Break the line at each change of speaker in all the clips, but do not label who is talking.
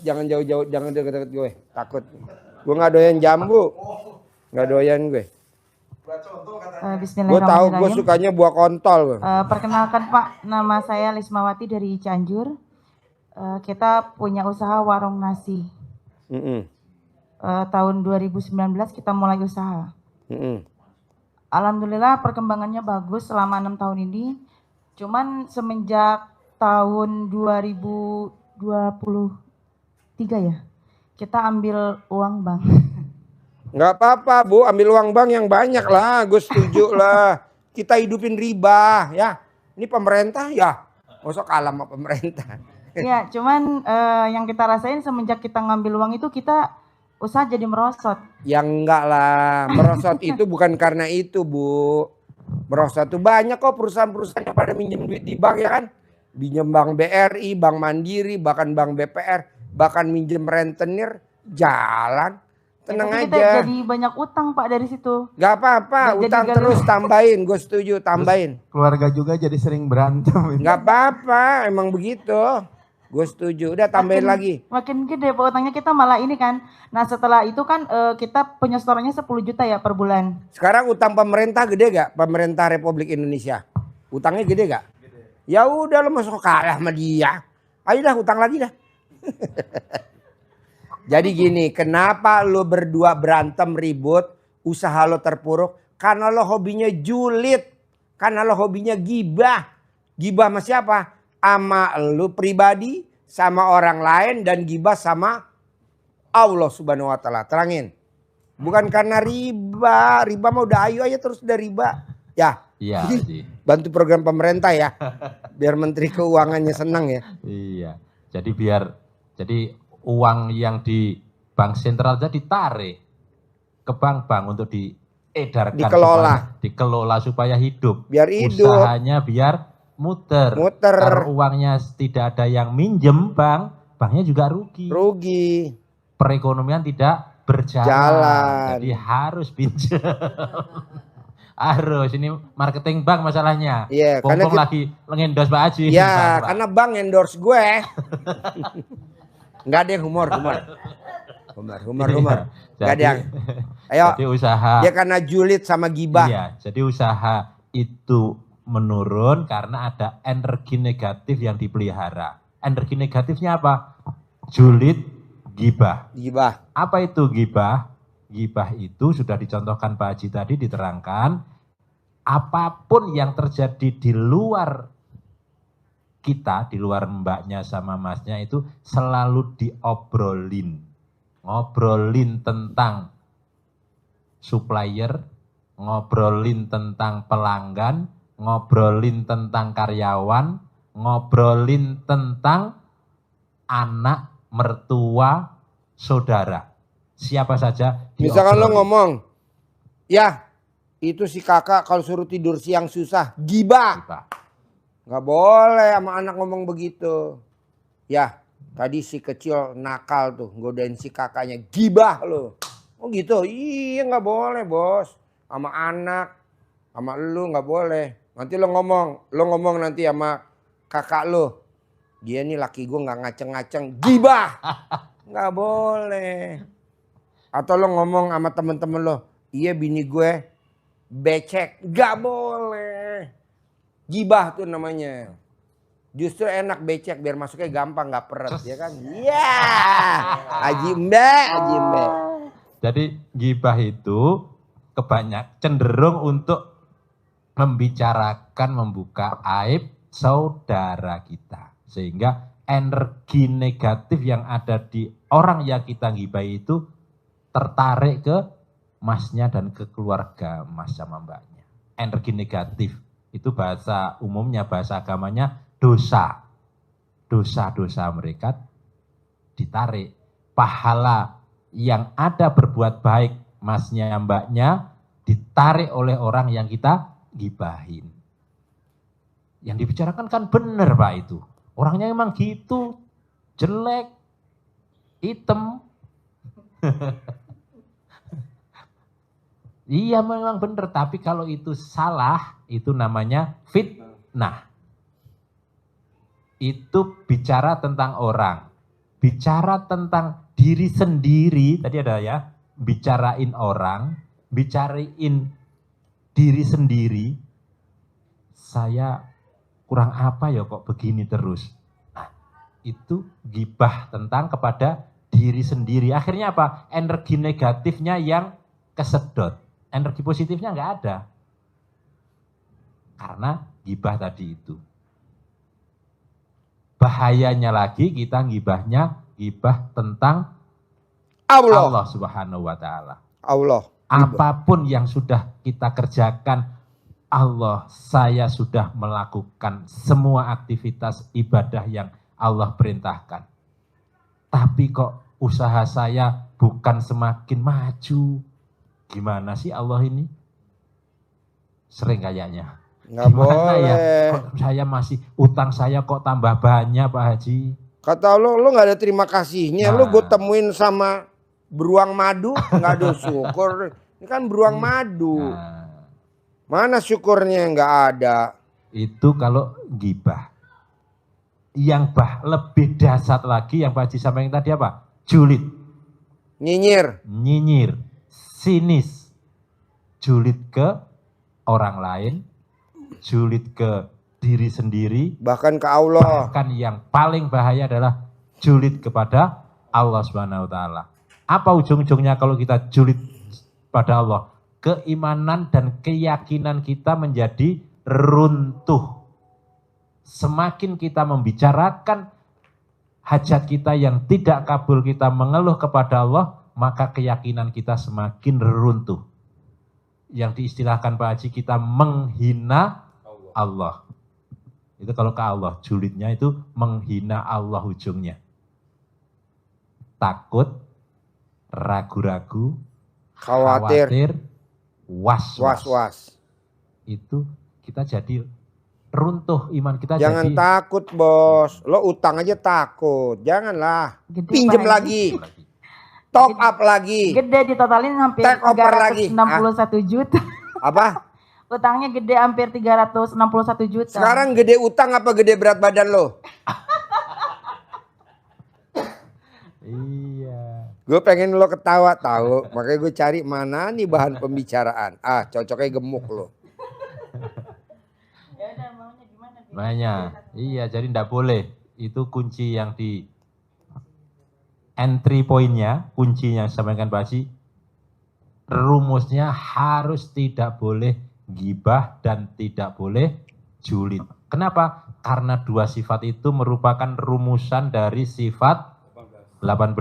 Jangan jauh-jauh, jangan deket-deket gue, takut. Gue nggak doyan jambu, nggak doyan gue. Gue tahu gue sukanya buah kontol.
Perkenalkan Pak, nama saya Lismawati dari Cianjur. Kita punya usaha warung nasi. Tahun 2019 kita mulai usaha. Alhamdulillah perkembangannya bagus selama 6 tahun ini. Cuman semenjak tahun 2023 ya, kita ambil uang bank.
Nggak apa-apa Bu, ambil uang bank yang banyak lah, gue setuju lah. Kita hidupin riba ya. Ini pemerintah ya, masa kalah sama pemerintah.
Ya, cuman yang kita rasain semenjak kita ngambil uang itu kita usaha jadi merosot.
Ya enggak lah, merosot itu bukan karena itu Bu. Merosot tuh banyak kok perusahaan-perusahaan yang pada minjem duit di bank ya kan. Pinjem Bank BRI, Bank Mandiri, bahkan Bank BPR, bahkan minjem rentenir, jalan. Tenang
ya,
aja.
Kita jadi banyak utang Pak dari situ.
Gak apa-apa, utang terus tambahin, gue setuju tambahin.
Terus keluarga juga jadi sering berantem.
Gak apa-apa, emang begitu. Gue setuju, udah tambahin lagi.
Makin gede Pak utangnya kita malah ini kan. Nah setelah itu kan kita penyetorannya 10 juta ya per bulan.
Sekarang utang pemerintah gede gak? Pemerintah Republik Indonesia. Utangnya gede gak? Ya udah lo masuk kalah sama dia. Ayo dah utang lagi dah. Jadi gini, kenapa lo berdua berantem ribut, usaha lo terpuruk? Karena lo hobinya julid, karena lo hobinya gibah. Gibah sama siapa? Sama lo pribadi, sama orang lain, dan gibah sama Allah Subhanahu Wa Taala. Terangin. Bukan karena riba, riba mah udah ayo aja terus udah riba. Ya.
Iya.
Bantu program pemerintah ya, biar Menteri Keuangannya senang ya.
Iya. Jadi uang yang di bank sentral aja ditarik ke bank-bank untuk diedarkan, dikelola supaya hidup.
Biar hidup.
Usahanya biar muter. Kalau uangnya tidak ada yang minjem banknya juga rugi.
Rugi.
Perekonomian tidak berjalan. Jadi harus pinjam. Harus, ini marketing bank masalahnya.
Iya,
karena lagi ngendorse Pak Haji.
Iya, karena bank endorse gue. Enggak ada yang humor. Enggak ada yang. Ayo.
Jadi usaha.
Dia karena julid sama gibah.
Iya, jadi usaha itu menurun karena ada energi negatif yang dipelihara. Energi negatifnya apa? Julid, gibah.
Gibah.
Apa itu gibah? Gibah itu sudah dicontohkan Pak Haji tadi, diterangkan apapun yang terjadi di luar kita, di luar mbaknya sama masnya itu selalu diobrolin. Ngobrolin tentang supplier, ngobrolin tentang pelanggan, ngobrolin tentang karyawan, ngobrolin tentang anak, mertua, saudara. Siapa saja.
Misalkan lo ngomong, ya itu si kakak kalau suruh tidur siang susah, gibah. Gak boleh sama anak ngomong begitu. Ya tadi si kecil nakal tuh, godain si kakaknya, gibah lo. Oh gitu, iya gak boleh bos. Sama anak, sama lu gak boleh. Nanti lo ngomong nanti sama kakak lo. Dia nih laki gue gak ngaceng-ngaceng, gibah. Gak boleh. Atau lo ngomong sama temen-temen lo, iya bini gue becek, gak boleh. Gibah tuh namanya. Justru enak becek biar masuknya gampang, gak peret ya kan. Iya. Haji Mbe.
Jadi gibah itu cenderung untuk membicarakan, membuka aib saudara kita. Sehingga energi negatif yang ada di orang yang kita gibahi itu tertarik ke masnya dan ke keluarga mas sama mbaknya. Energi negatif itu bahasa umumnya, bahasa agamanya dosa. Dosa-dosa mereka ditarik. Pahala yang ada berbuat baik masnya mbaknya ditarik oleh orang yang kita gibahin. Yang dibicarakan kan benar Pak itu. Orangnya emang gitu, jelek, hitam. Iya memang benar, tapi kalau itu salah, itu namanya fitnah. Itu bicara tentang orang. bicara tentang diri sendiri, tadi ada ya, bicarain orang, bicarain diri sendiri, saya kurang apa ya kok begini terus. Nah, itu gibah tentang kepada diri sendiri. Akhirnya apa? Energi negatifnya yang kesedot. Energi positifnya nggak ada. Karena gibah tadi itu. Bahayanya lagi kita gibah tentang Allah Subhanahu wa Ta'ala.
Allah.
Apapun yang sudah kita kerjakan, Allah, saya sudah melakukan semua aktivitas ibadah yang Allah perintahkan. Tapi kok usaha saya bukan semakin maju. Gimana sih Allah ini? Sering kayaknya.
Nggak boleh.
Ya? Kok saya masih, utang saya kok tambah banyak Pak Haji.
Kata lo nggak ada terima kasihnya. Lo gue temuin sama beruang madu, nggak ada syukur. Ini kan beruang madu. Mana syukurnya? Nggak ada.
Itu kalau gibah. Yang lebih dasar lagi yang Pak Haji sampaikan tadi apa? Julid. Nyinyir. Sinis. Julid ke orang lain. Julid ke diri sendiri.
Bahkan ke Allah.
Bahkan yang paling bahaya adalah julid kepada Allah Subhanahu wa Ta'ala. Apa ujung-ujungnya kalau kita julid pada Allah? Keimanan dan keyakinan kita menjadi runtuh. Semakin kita membicarakan hajat kita yang tidak kabul, kita mengeluh kepada Allah, maka keyakinan kita semakin runtuh. Yang diistilahkan Pak Haji, kita menghina Allah. Itu kalau ke Allah, julidnya itu menghina Allah ujungnya. Takut, ragu-ragu, khawatir, was-was. Itu kita jadi runtuh iman kita.
Jangan
jadi
takut bos, lo utang aja takut. Janganlah, pinjem lagi. Top up lagi.
Gede ditotalin hampir
Take over lagi.
361 juta.
Apa?
Utangnya gede hampir 361 juta.
Sekarang gede utang apa gede berat badan lo?
Iya.
Gue pengen lo ketawa tahu, makanya gue cari mana nih bahan pembicaraan. Ah, cocoknya gemuk lo.
Ya udah, maunya gimana?
Banyak. Iya, jadi ndak boleh. Itu kunci yang di entry point-nya, kuncinya sampaikan Pak Haji, rumusnya harus tidak boleh gibah dan tidak boleh julid. Kenapa? Karena dua sifat itu merupakan rumusan dari sifat 18.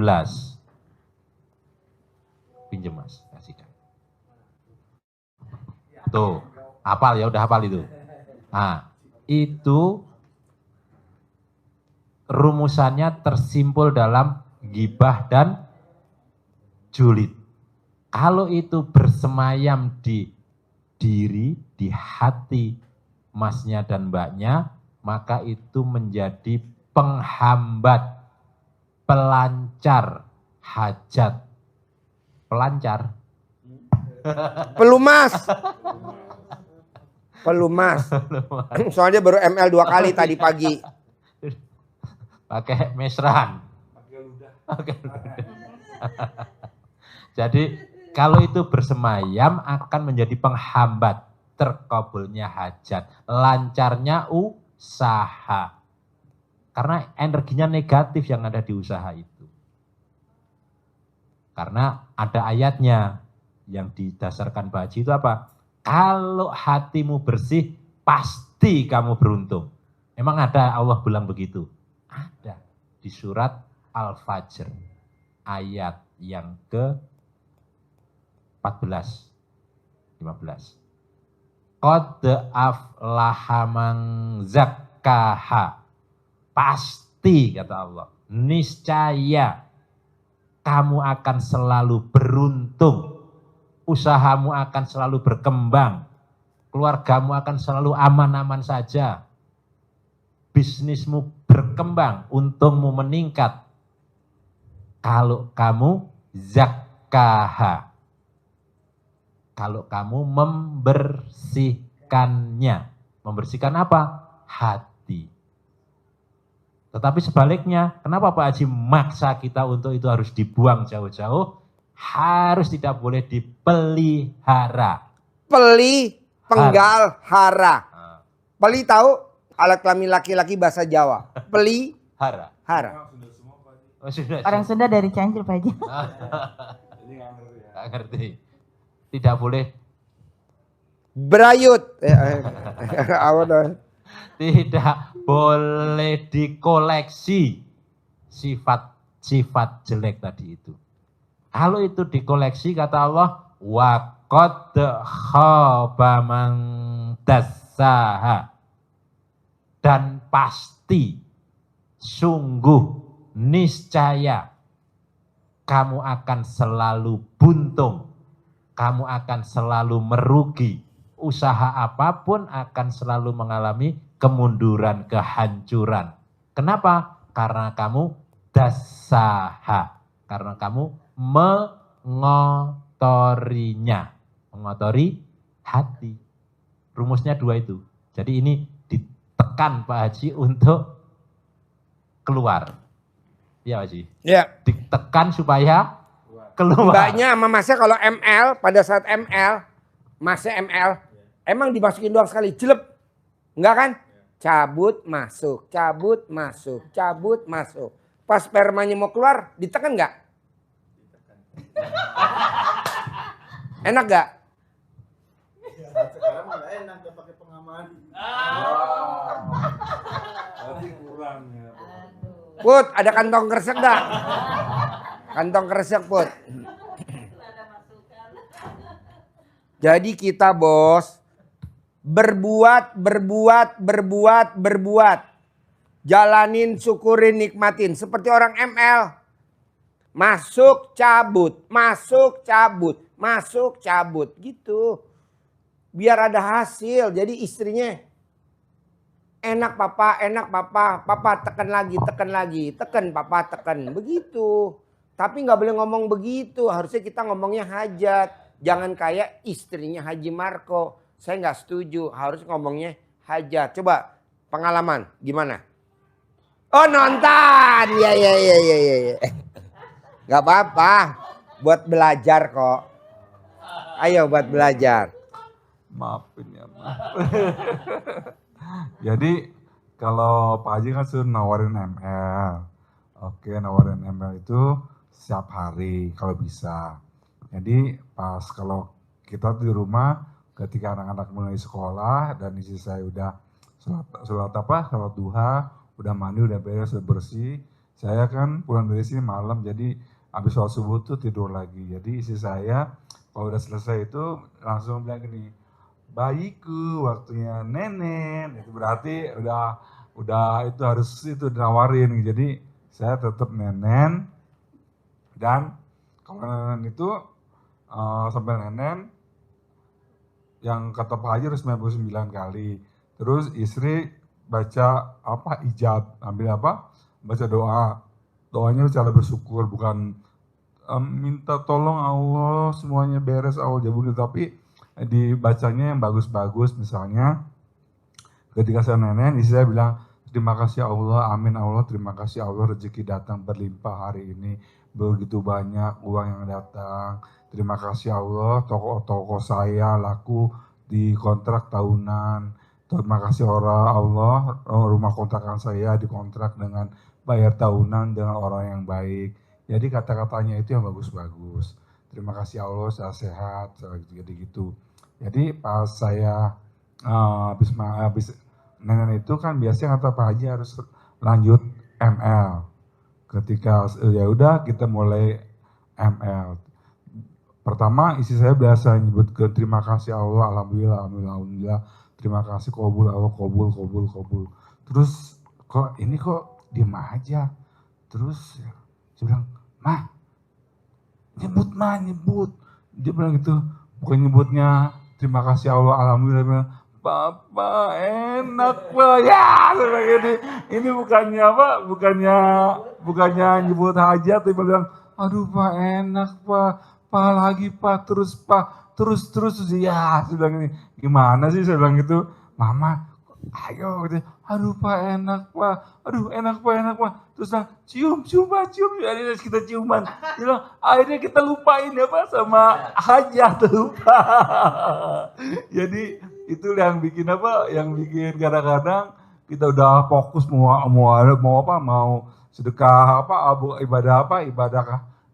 Pinjem Mas, kasihkan. Tuh, hafal ya, udah hafal itu. Nah, itu rumusannya tersimpul dalam gibah dan julid. Kalau itu bersemayam di diri, di hati masnya dan mbaknya, maka itu menjadi penghambat, pelancar hajat. Pelancar.
Pelumas. Pelumas. Soalnya baru ML 2 kali tadi pagi.
Pakai mesran. Jadi kalau itu bersemayam akan menjadi penghambat terkabulnya hajat, lancarnya usaha. Karena energinya negatif yang ada di usaha itu. Karena ada ayatnya yang didasarkan Pak Haji itu apa? Kalau hatimu bersih, pasti kamu beruntung. Emang ada Allah bilang begitu? Ada di surat Al-Fajr ayat yang ke-14 15. Qad aflaha man zakkaha. Pasti kata Allah, niscaya kamu akan selalu beruntung. Usahamu akan selalu berkembang. Keluargamu akan selalu aman-aman saja. Bisnismu berkembang, untungmu meningkat. Kalau kamu zakkaha. Kalau kamu membersihkannya. Membersihkan apa? Hati. Tetapi sebaliknya, kenapa Pak Haji maksa kita untuk itu harus dibuang jauh-jauh? Harus tidak boleh dipelihara.
Peli, penggal, hara. Peli tahu alat kelamin laki-laki bahasa Jawa. Peli,
Hara.
hara.
Oh, sudah.
Orang Sunda dari Cianjur Pak Haji.
Nggak ngerti. Tidak boleh.
Berayut.
Tidak boleh dikoleksi sifat-sifat jelek tadi itu. Kalau itu dikoleksi kata Allah, wa qad khaba man dassaha. Dan pasti, sungguh, niscaya kamu akan selalu buntung, kamu akan selalu merugi. Usaha apapun akan selalu mengalami kemunduran, kehancuran. Kenapa? Karena kamu dasaha. Karena kamu mengotorinya. Mengotori hati. Rumusnya dua itu. Jadi ini ditekan Pak Haji untuk keluar. Iya Pak Haji?
Ya.
Ditekan supaya keluar.
Mbaknya sama masnya kalau ML, pada saat ML, masnya ML, emang dimasukin doang sekali, jelep. Enggak kan? Cabut, masuk, cabut, masuk, cabut, masuk. Pas spermanya mau keluar, ditekan enggak? Enak enggak?
Sekarang nggak enak nggak pakai pengaman. Berarti kurang ya.
Put, ada kantong kresek enggak? Kantong kresek, Put. Jadi kita bos, berbuat. Jalanin, syukurin, nikmatin. Seperti orang ML. Masuk, cabut, masuk, cabut, masuk, cabut. Gitu. Biar ada hasil. Jadi istrinya, enak papa, papa tekan lagi, tekan papa, tekan. Begitu. Tapi nggak boleh ngomong begitu. Harusnya kita ngomongnya hajat. Jangan kayak istrinya Haji Marco. Saya nggak setuju. Harus ngomongnya hajat. Coba pengalaman gimana? Oh nonton. Ya. Nggak apa-apa. Buat belajar kok. Ayo buat belajar.
Maafin ya, maaf. Jadi kalau Pak Haji kan suruh nawarin ML. Oke, nawarin ML itu setiap hari kalau bisa. Jadi pas kalau kita di rumah ketika anak-anak mulai sekolah dan istri saya udah sholat duha, udah mandi, udah beres, udah bersih. Saya kan pulang dari sini malam, jadi habis sholat subuh tuh tidur lagi. Jadi istri saya kalau udah selesai itu langsung bilang gini, bayiku waktunya nenek. Itu berarti udah itu harus itu dinawarin. Jadi saya tetap nenen dan kalau nenen itu sampai nenen yang kata Pak Haji harus 99 kali. Terus istri baca ijab, ambil baca doa. Doanya cara bersyukur, bukan minta tolong Allah semuanya beres Allah jabul, tapi dibacanya yang bagus-bagus. Misalnya ketika saya nenen, istri saya bilang terima kasih Allah, amin Allah, terima kasih Allah rezeki datang berlimpah hari ini, begitu banyak uang yang datang. Terima kasih Allah, toko saya laku di kontrak tahunan. Terima kasih Allah, rumah kontrakan saya dikontrak dengan bayar tahunan dengan orang yang baik. Jadi kata-katanya itu yang bagus-bagus. Terima kasih Allah, saya sehat, jadi gitu. Jadi pas saya habis nenen itu kan biasanya kata Pak Haji harus lanjut ML. Ketika ya udah kita mulai ML. Pertama istri saya biasa nyebut ke terima kasih Allah, alhamdulillah. Terima kasih kabul Allah, kabul. Terus kok diem aja. Terus saya bilang, "Mah, nyebut." Dia bilang gitu, bukan nyebutnya terima kasih Allah, alhamdulillah. Dia bilang, "Papa enak Pak." Ya, ini bukannya nyebut hajat, tapi bilang, "Aduh Pak enak Pak. Pak lagi Pak, terus Pak, terus ya." Saya bilang ini, gimana sih saya bilang gitu, "Mama, ayo." aduh Pak enak Pak, aduh enak Pak. Terus cium Pak, cium. Akhirnya kita ciuman. Dia bilang, akhirnya kita lupain ya Pak sama hajat lupa. Jadi itu yang bikin apa? Yang bikin kadang-kadang kita udah fokus mau sedekah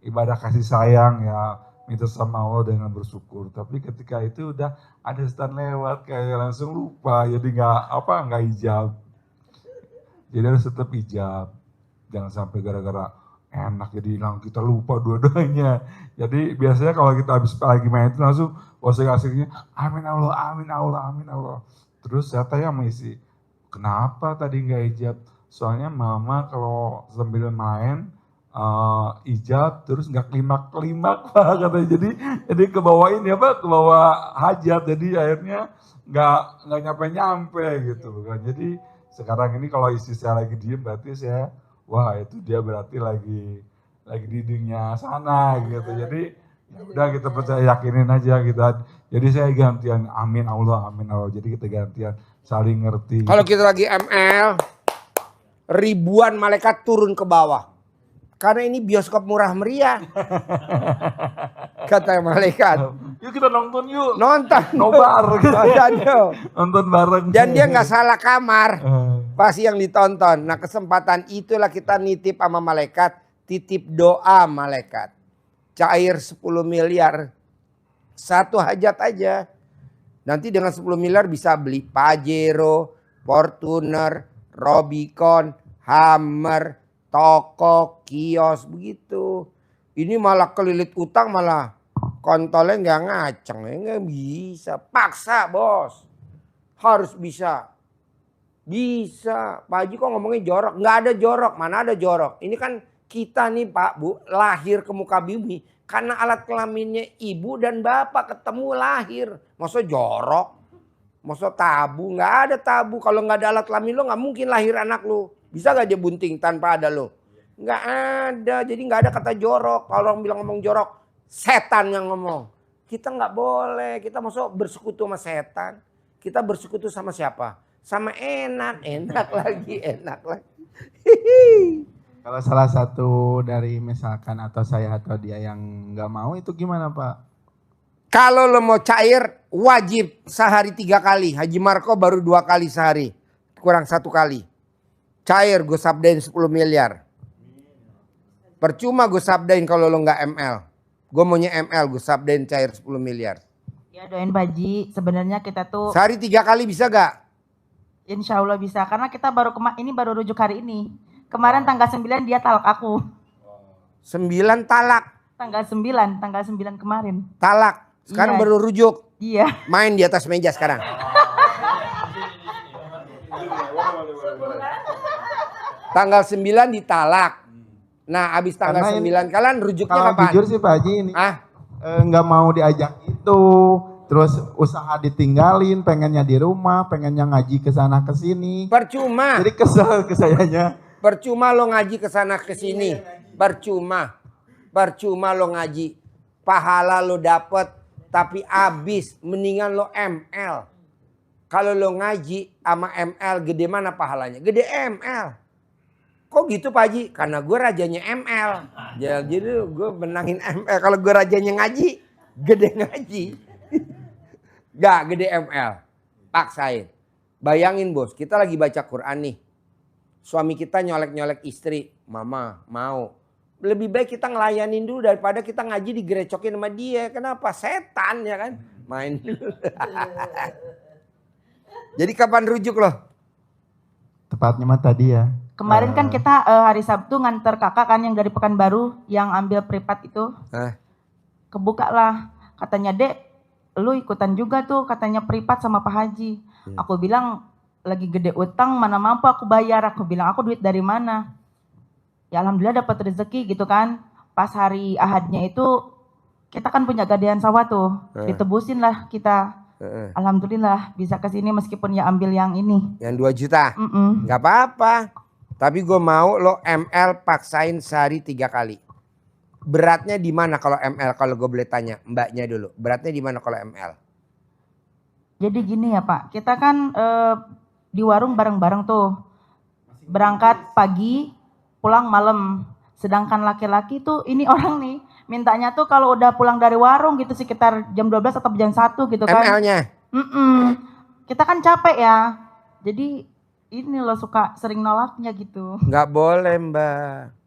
ibadah kasih sayang ya, minta sama Allah dengan bersyukur. Tapi ketika itu udah ada setan lewat kayak langsung lupa, jadi nggak hijab. Jadi harus tetap hijab. Jangan sampai gara-gara enak jadi hilang kita lupa dua-duanya. Jadi biasanya kalau kita habis lagi main itu langsung asik-asiknya amin Allah. Terus saya tanya sama istri, kenapa tadi nggak hijab? Soalnya mama kalau sambil main hijab terus nggak klimak Pak katanya. Jadi ke bawah hajat, jadi akhirnya nggak nyampe gitu kan. Jadi sekarang ini kalau istri saya lagi diem berarti saya itu dia berarti lagi di dunia sana gitu. Jadi ya udah kita percaya, yakinin aja kita. Jadi saya gantian amin Allah. Jadi kita gantian saling ngerti.
Kalau kita lagi ML, ribuan malaikat turun ke bawah. Karena ini bioskop murah meriah. Kata malaikat.
Yuk kita nonton yuk.
Nonton.
Nobar. Nonton bareng.
Dan dia nggak salah kamar. Pasti yang ditonton. Nah kesempatan itulah kita nitip sama malaikat. Titip doa malaikat. Cair 10 miliar. Satu hajat aja. Nanti dengan 10 miliar bisa beli Pajero, Fortuner, Robicon, Hammer, toko, kios begitu. Ini malah kelilit utang, malah kontolnya nggak ngaceng, nggak bisa. Paksa bos, harus bisa. Bisa. Pak Haji kok ngomongnya jorok? Nggak ada jorok, mana ada jorok. Ini kan kita nih Pak Bu lahir ke muka bumi karena alat kelaminnya ibu dan bapak ketemu lahir. Masa jorok? Masa tabu? Nggak ada tabu. Kalau nggak ada alat kelamin lo nggak mungkin lahir anak lo. Bisa gak dia bunting tanpa ada lo? Nggak ada. Jadi nggak ada kata jorok. Kalau orang bilang ngomong jorok, setan yang ngomong. Kita nggak boleh. Kita masuk bersekutu sama setan. Kita bersekutu sama siapa? Sama enak lagi.
Kalau salah satu dari misalkan atau saya atau dia yang nggak mau itu gimana Pak?
Kalau lo mau cair wajib sehari 3 kali. Haji Marco baru 2 kali sehari. Kurang 1 kali. Cair gue sabdain 10 miliar. Percuma gue sabdain kalau lo nggak ML. Gue maunya ML, gue sabdain cair 10 miliar.
Ya doain Pak Haji, sebenarnya kita tuh
Sehari 3 kali bisa gak?
insya Allah bisa. Karena kita ini baru rujuk hari ini. Kemarin tanggal 9 dia talak aku.
9 talak.
Tanggal 9 kemarin.
Talak. Sekarang
Iya.
baru rujuk.
Iya.
Main di atas meja sekarang. Tanggal 9 ditalak. Nah abis tanggal
Karena
9 kalian rujuknya
Kalau
kapan?
jujur sih Pak Haji ini nggak mau diajak itu, terus usaha ditinggalin, pengennya di rumah, pengennya ngaji ke sana ke sini.
Percuma.
Jadi kesel ke sayanya.
Percuma lo ngaji ke sana ke sini. Percuma lo ngaji. Pahala lo dapet tapi abis, mendingan lo ML. Kalau lo ngaji sama ML gede mana pahalanya? Gede ML. Kok gitu Pak Haji? Karena gue rajanya ML. Jadi gue menangin ML. Kalau gue rajanya ngaji, gede ngaji. Gak gede ML. Paksain. Bayangin bos, kita lagi baca Quran nih. Suami kita nyolek-nyolek istri. Mama mau. Lebih baik kita ngelayanin dulu daripada kita ngaji digerecokin sama dia. Kenapa? Setan ya kan? Main dulu. Jadi kapan rujuk loh?
Tepatnya mah tadi ya.
Kemarin kan kita hari Sabtu nganter kakak kan yang dari Pekanbaru yang ambil privat itu. Kebuka lah. Katanya Dek, lu ikutan juga tuh katanya privat sama Pak Haji. Aku bilang lagi gede utang mana mampu aku bayar. Aku bilang aku duit dari mana. Ya alhamdulillah dapat rezeki gitu kan. Pas hari Ahadnya itu kita kan punya gadean sawah tuh. Ditebusin lah kita. Alhamdulillah bisa ke sini meskipun ya ambil yang ini.
Yang 2 juta? Gak apa-apa. Tapi gue mau lo ML paksain sehari 3 kali. Beratnya di mana kalau ML? Kalau gue boleh tanya mbaknya dulu. Beratnya di mana kalau ML?
Jadi gini ya Pak, kita kan di warung bareng-bareng tuh. Berangkat pagi, pulang malam. Sedangkan laki-laki tuh ini orang nih mintanya tuh kalau udah pulang dari warung gitu sekitar jam 12 atau jam 1 gitu kan.
ML-nya.
Kita kan capek ya. Jadi ini loh suka sering nolaknya gitu.
Nggak boleh Mbak.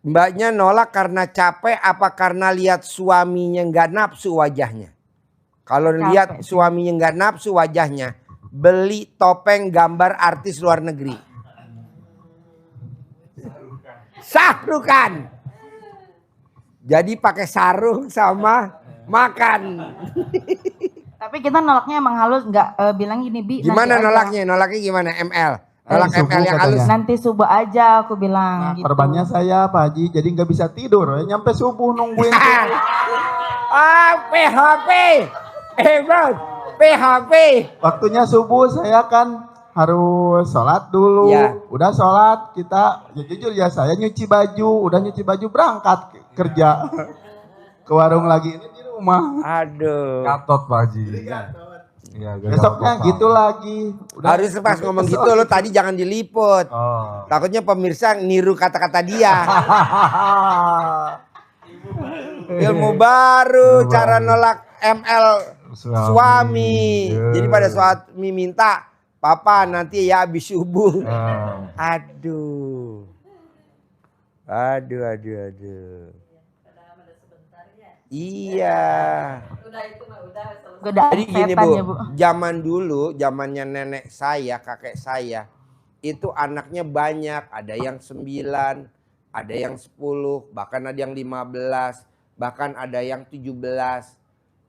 Mbaknya nolak karena capek apa karena lihat suaminya nggak nafsu wajahnya? Kalau lihat
sih.
suaminya nggak nafsu wajahnya, beli topeng gambar artis luar negeri. Sahrukan. Jadi pakai sarung sama makan.
Tapi kita nolaknya emang halus, nggak bilang gini Bi.
Gimana
nanti
nolaknya? Nolaknya gimana? ML. Nolak
subuh
ML yang halus.
katanya.
Nanti subuh aja aku bilang.
Nah,
gitu.
korbannya saya Pak Haji, jadi nggak bisa tidur. Nyampe subuh nungguin.
PHP. Bro, PHP.
Waktunya subuh saya kan harus sholat dulu.
Ya.
Udah sholat kita, ya jujur ya saya nyuci baju. Udah nyuci baju berangkat kerja. Ke warung lagi ini di rumah.
Aduh.
Gatot Pak Haji. Iya,
Besoknya gitu lagi.
Harus pas ngomong gitu lo tadi jangan diliput.
Oh.
Takutnya pemirsa niru kata-kata dia. Ilmu baru, cara nolak ML suami.
Yeah.
Jadi pada suami minta, papa nanti ya habis subuh. Aduh. Aduh. Iya. Jadi gini Bu,
ya, Bu,
zaman dulu, zamannya nenek saya, kakek saya, itu anaknya banyak, ada yang 9, ada yang 10, bahkan ada yang 15, bahkan ada yang 17.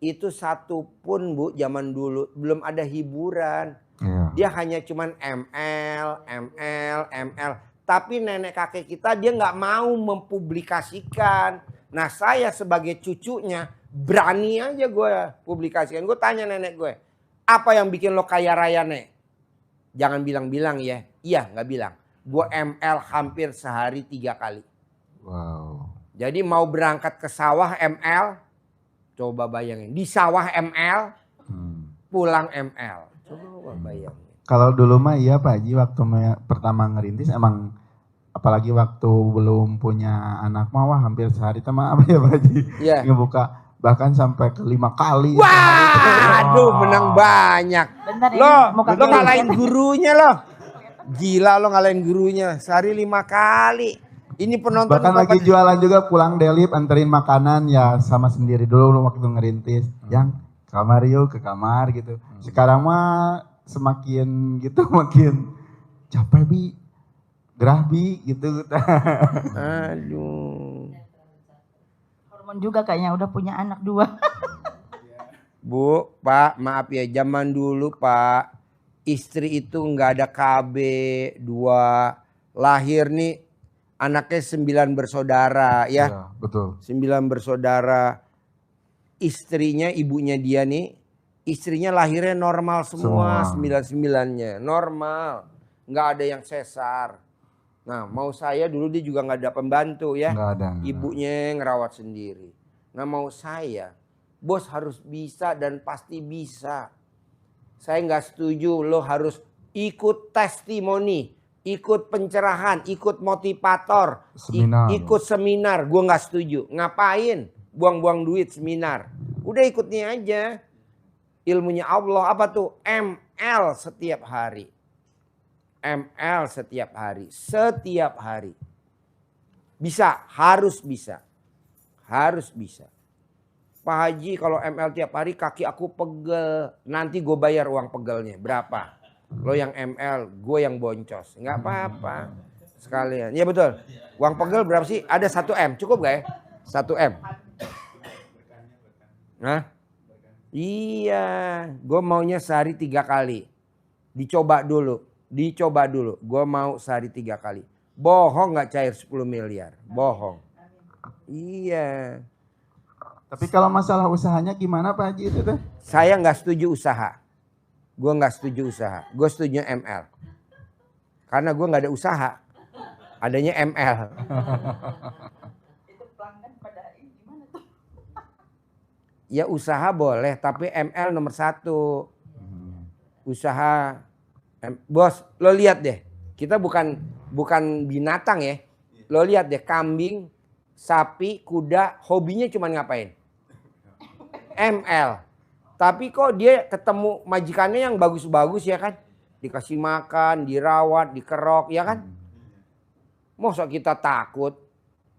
Itu satu pun Bu, zaman dulu belum ada hiburan.
Yeah.
Dia hanya cuman ML. Tapi nenek kakek kita dia nggak mau mempublikasikan. Nah saya sebagai cucunya berani aja gue publikasikan. Gue tanya nenek gue, apa yang bikin lo kaya raya nek? Jangan bilang-bilang ya. Iya nggak bilang. Gue ML hampir sehari 3 kali.
Wow.
Jadi mau berangkat ke sawah ML. Coba bayangin. Di sawah ML. Pulang ML. Coba bayangin.
Kalau dulu mah iya Pak Haji, waktu pertama ngerintis emang apalagi waktu belum punya anak mah hampir sehari sama apa ya Pak Haji,
Iya.
ngebuka bahkan sampai ke 5 kali.
Wah, aduh menang banyak.
Bentar ini,
Lo
muka gue
ngalahin
lihat.
gurunya lo. Gila lo ngalahin gurunya. Sehari 5 kali. Ini penonton.
Bahkan lagi jualan juga pulang delip anterin makanan ya sama sendiri dulu waktu ngerintis. Yang kamar yuk ke kamar gitu. Sekarang mah semakin gitu makin capek Bi. Gerah Bi gitu.
Aduh.
Hormon juga kayaknya udah punya anak 2.
Bu, Pak, maaf ya, zaman dulu Pak, istri itu nggak ada KB 2, lahir nih anaknya 9 bersaudara ya.
Iya, betul.
9 bersaudara, istrinya, ibunya dia nih, istrinya lahirnya normal semua. 9-9-nya normal, nggak ada yang sesar. Nah mau saya dulu dia juga nggak ada pembantu ya,
Nggak ada.
ibunya ngerawat sendiri. Nah mau saya, bos harus bisa dan pasti bisa. Saya nggak setuju lo harus ikut testimoni, ikut pencerahan, ikut motivator,
Seminar.
ikut seminar. Gue nggak setuju. Ngapain buang-buang duit seminar? Udah ikutnya aja. Ilmunya Allah apa tuh? ML setiap hari. ML setiap hari. Setiap hari. Bisa, harus bisa. Harus bisa. Pak Haji kalau ML tiap hari kaki aku pegel. Nanti gue bayar uang pegelnya. Berapa? Lo yang ML, gue yang boncos. Nggak apa-apa. Sekalian. Iya betul. Uang pegel berapa sih? Ada 1 M. Cukup gak ya? 1 M. Nah? Iya. Gue maunya sehari 3 kali. Dicoba dulu. Gue mau sehari 3 kali. Bohong gak cair 10 miliar. Bohong. Iya.
Tapi kalau masalah usahanya gimana Pak Haji itu teh?
Saya nggak setuju usaha. Gue nggak setuju usaha. Gue setuju ML. Karena gue nggak ada usaha. Adanya ML.
Itu pelanggan pada gimana tuh?
Ya usaha boleh, tapi ML nomor 1. Usaha Bos, lo lihat deh. Kita bukan binatang ya. Lo lihat deh, kambing, sapi, kuda, hobinya cuma ngapain? ML. Tapi kok dia ketemu majikannya yang bagus-bagus ya kan? Dikasih makan, dirawat, dikerok, ya kan? Masa kita takut?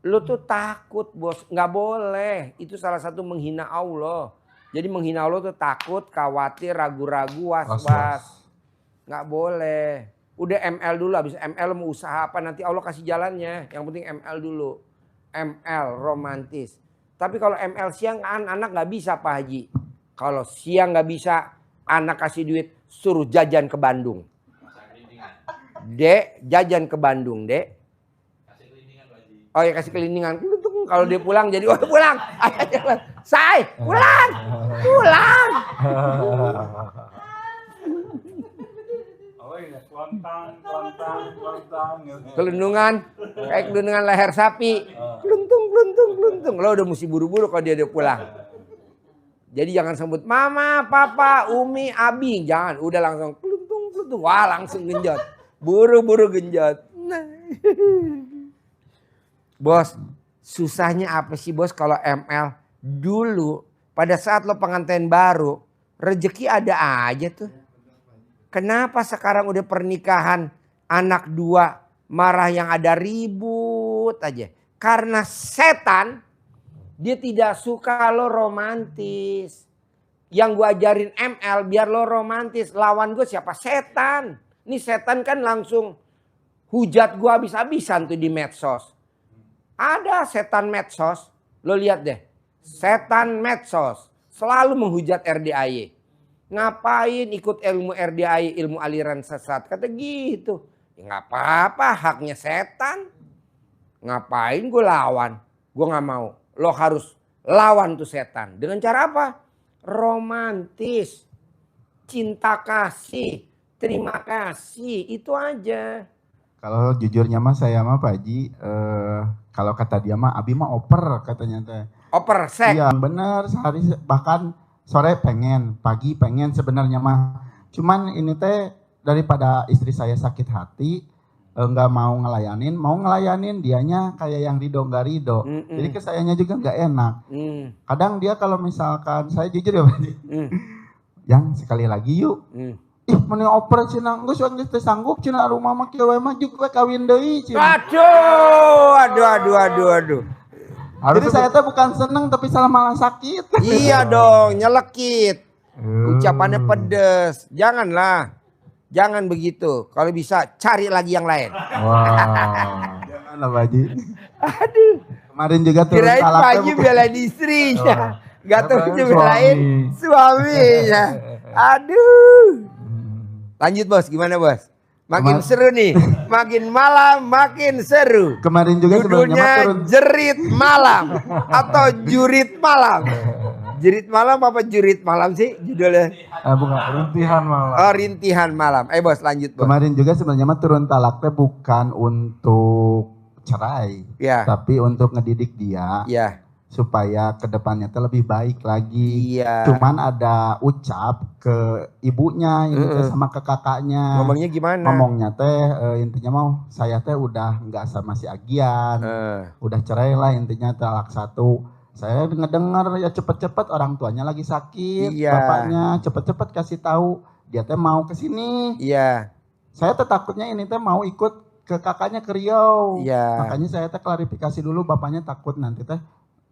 Lu tuh takut, bos. Nggak boleh. Itu salah satu menghina Allah. Jadi menghina Allah tuh takut, khawatir, ragu-ragu, was-was. Nggak boleh. Udah ML dulu, habis ML mau usaha apa nanti Allah kasih jalannya. Yang penting ML dulu. ML romantis. Tapi kalau ML siang anak nggak bisa Pak Haji. Kalau siang nggak bisa, anak kasih duit suruh jajan ke Bandung. Dek, jajan ke Bandung, Dek. Oh ya kasih keliningan. Kalau dia pulang jadi pulang. Say, pulang. Pulang. Kelundungan, kayak kelundungan leher sapi. Keluntung. Lo udah mesti buru-buru kalau dia udah pulang. Jadi jangan sebut mama, papa, umi, abi. Jangan, udah langsung keluntung. Wah langsung genjot. Buru-buru genjot. Bos, susahnya apa sih bos kalau ML? Dulu pada saat lo pengantin baru, rezeki ada aja tuh. Kenapa sekarang udah pernikahan anak 2 marah yang ada ribut aja? Karena setan dia tidak suka lo romantis. Yang gue ajarin ML biar lo romantis. Lawan gue siapa? Setan. Ini setan kan langsung hujat gue habis-habisan tuh di medsos. Ada setan medsos. Lo lihat deh. Setan medsos. Selalu menghujat RDAY. Ngapain ikut ilmu RDAY, ilmu aliran sesat. Kata gitu. Ya nggak apa-apa, haknya setan. Ngapain gue lawan? Gue nggak mau. Lo harus lawan tuh setan. Dengan cara apa? Romantis. Cinta kasih. Terima kasih. Itu aja.
Kalau jujurnya mah saya mah Pak Haji, kalau kata dia mah Abi mah oper katanya teh.
Oper sek.
Iya bener, sehari bahkan sore pengen, pagi pengen sebenarnya mah. Cuman ini teh daripada istri saya sakit hati, nggak mau ngelayanin dianya kayak yang ridho nggak ridho. Jadi ke sayanya juga nggak enak. Kadang dia kalau misalkan, saya jujur ya Pak Haji, yang sekali lagi yuk. Ih, mending oper cina, enggak suang teh sanggup cina rumah mah kieu mah juga kawin deui cina.
Aduh.
Jadi saya tuh bukan seneng tapi malah sakit.
Iya dong, nyelekit. Ucapannya pedes. Janganlah. Jangan begitu. Kalau bisa cari lagi yang lain.
Wah. Janganlah Pak Haji.
Aduh.
Kemarin juga tuh
Kirain Pak Haji belain istrinya. Gak tahu belain suaminya. Aduh. Lanjut bos, gimana bos? Makin seru nih, makin malam makin seru.
Kemarin juga
judulnya jerit malam atau jurit malam. Jerit malam apa jurit malam sih judulnya?
Bukan, rintihan malam.
Oh rintihan malam. Bos lanjut bos.
Kemarin juga sebenarnya mah turun talaknya bukan untuk cerai,
ya.
Tapi untuk ngedidik dia.
Ya.
Supaya kedepannya teh lebih baik lagi.
Iya.
Cuman ada ucap ke ibunya ini teh sama ke kakaknya.
Ngomongnya gimana?
Ngomongnya teh intinya mau saya teh udah nggak sama si Agian, udah cerai lah intinya talak 1. Saya ngedengar ya cepet-cepet orang tuanya lagi sakit, bapaknya cepet-cepet kasih tahu dia teh mau ke sini.
Iya.
Saya teh takutnya ini teh mau ikut ke kakaknya ke Riau.
Iya.
Makanya saya teh klarifikasi dulu bapaknya takut nanti teh.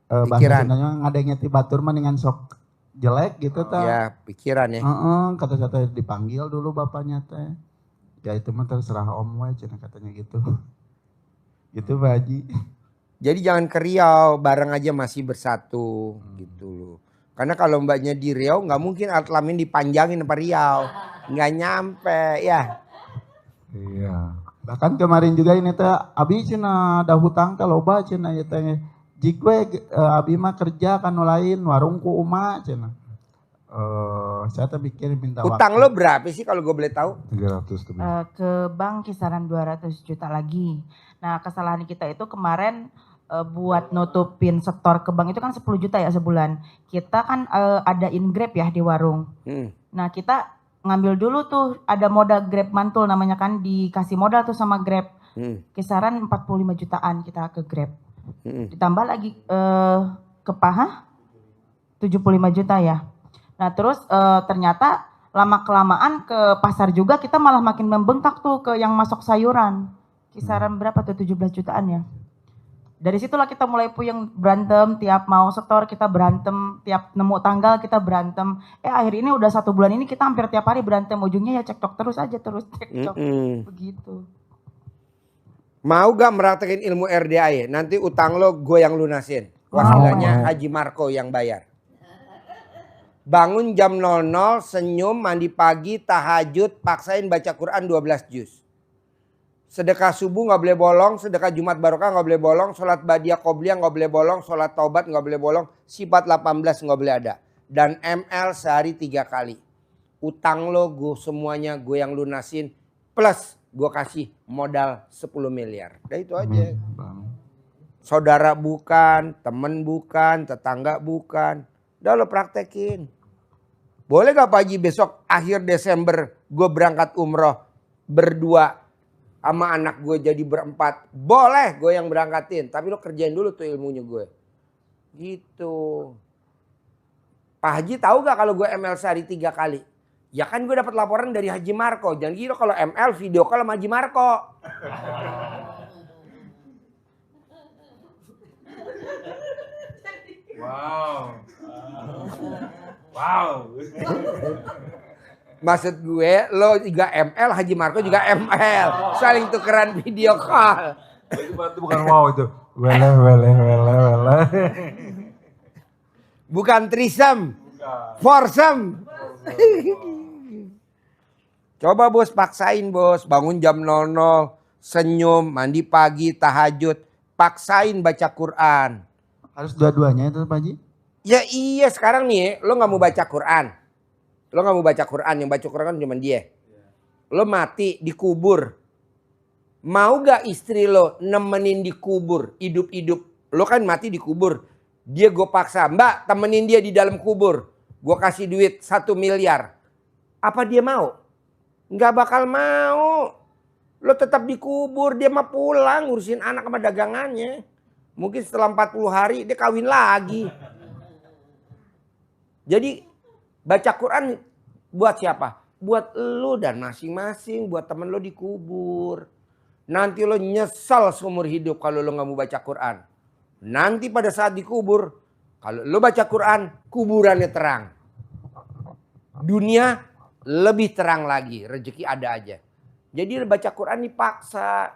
Pikiran.
Bahasa ngadengnya ti batur mah dengan sok jelek gitu teh.
Ya pikiran ya.
Kata saya dipanggil dulu bapaknya teh. Ya itu mah terserah om wae cenah katanya gitu. Gitu Pak Haji.
Jadi jangan ke Riau, bareng aja masih bersatu gitu loh. Karena kalau mbaknya di Riau nggak mungkin Al-Tlamin dipanjangin sampai Riau. Nggak nyampe ya.
Iya.
Bahkan kemarin juga ini teh abi cenah ada hutang teh loba cenah ya teh. Jikwe abi mah kerja kan lain warung ku uma cenah. Saya tuh bikin minta
Hutang
waktu.
lo berapa sih kalau gue boleh tahu?
300
Ke bank kisaran 200 juta lagi. Nah kesalahan kita itu kemarin buat nutupin setor ke bank itu kan 10 juta ya sebulan. Kita kan ada in grab ya di warung. Nah kita ngambil dulu tuh ada modal Grab mantul namanya kan, dikasih modal tuh sama Grab. Kisaran 45 jutaan kita ke Grab. Ditambah lagi ke Paha 75 juta ya. Nah terus ternyata lama-kelamaan ke pasar juga kita malah makin membengkak tuh ke yang masuk sayuran. Kisaran berapa tuh 17 jutaan ya. Dari situlah kita mulai puyeng, berantem, tiap mau setor kita berantem, tiap nemu tanggal kita berantem. Akhir ini udah 1 bulan ini kita hampir tiap hari berantem, ujungnya ya cekcok terus aja, terus cekcok. Begitu.
Mau gak meraktekin ilmu RDAE? Nanti utang lo gue yang lunasin. Wasilanya Haji Marco yang bayar. Bangun jam 00, senyum, mandi pagi, tahajud, paksain baca Quran 12 juz. Sedekah subuh gak boleh bolong, sedekah Jumat Barokah gak boleh bolong, sholat Badiah Qobliyah gak boleh bolong, sholat Taubat gak boleh bolong, sifat 18 gak boleh ada. Dan ML sehari 3 kali. Utang lo gue semuanya gue yang lunasin, plus gue kasih modal 10 miliar. Udah itu aja. Saudara bukan, temen bukan, tetangga bukan. Udah lo praktekin. Boleh gak Pak Haji besok akhir Desember gue berangkat umroh berdua sama anak gue jadi berempat? Boleh gue yang berangkatin. Tapi lo kerjain dulu tuh ilmunya gue. Gitu. Pak Haji tahu gak kalau gue ML sehari 3 kali? Ya kan gue dapat laporan dari Haji Marco. Jangan kira kalau ML video call sama Haji Marco.
Wow. Wow.
Maksud gue lo juga ML, Haji Marco juga ML. Saling tukeran video call.
Itu bukan wow itu. Wele.
Bukan trisem. Foursome. Coba bos, paksain bos. Bangun jam 00. Senyum, mandi pagi, tahajud. Paksain baca Quran.
Harus dua-duanya itu Pak Haji?
Ya iya sekarang nih lo gak mau baca Quran. Lo gak mau baca Quran, yang baca Quran kan cuma dia. Lo mati dikubur. Mau gak istri lo nemenin dikubur, hidup-hidup. Lo kan mati dikubur. Dia gue paksa, Mbak temenin dia di dalam kubur. Gue kasih duit 1 miliar. Apa dia mau? Gak bakal mau. Lo tetap dikubur, dia mah pulang ngurusin anak sama dagangannya. Mungkin setelah 40 hari dia kawin lagi. Jadi baca Quran buat siapa? Buat lo dan masing-masing, buat temen lo dikubur. Nanti lo nyesal seumur hidup kalau lo gak mau baca Quran. Nanti pada saat dikubur, kalau lo baca Quran, kuburannya terang. Dunia lebih terang lagi, rezeki ada aja. Jadi baca Quran dipaksa.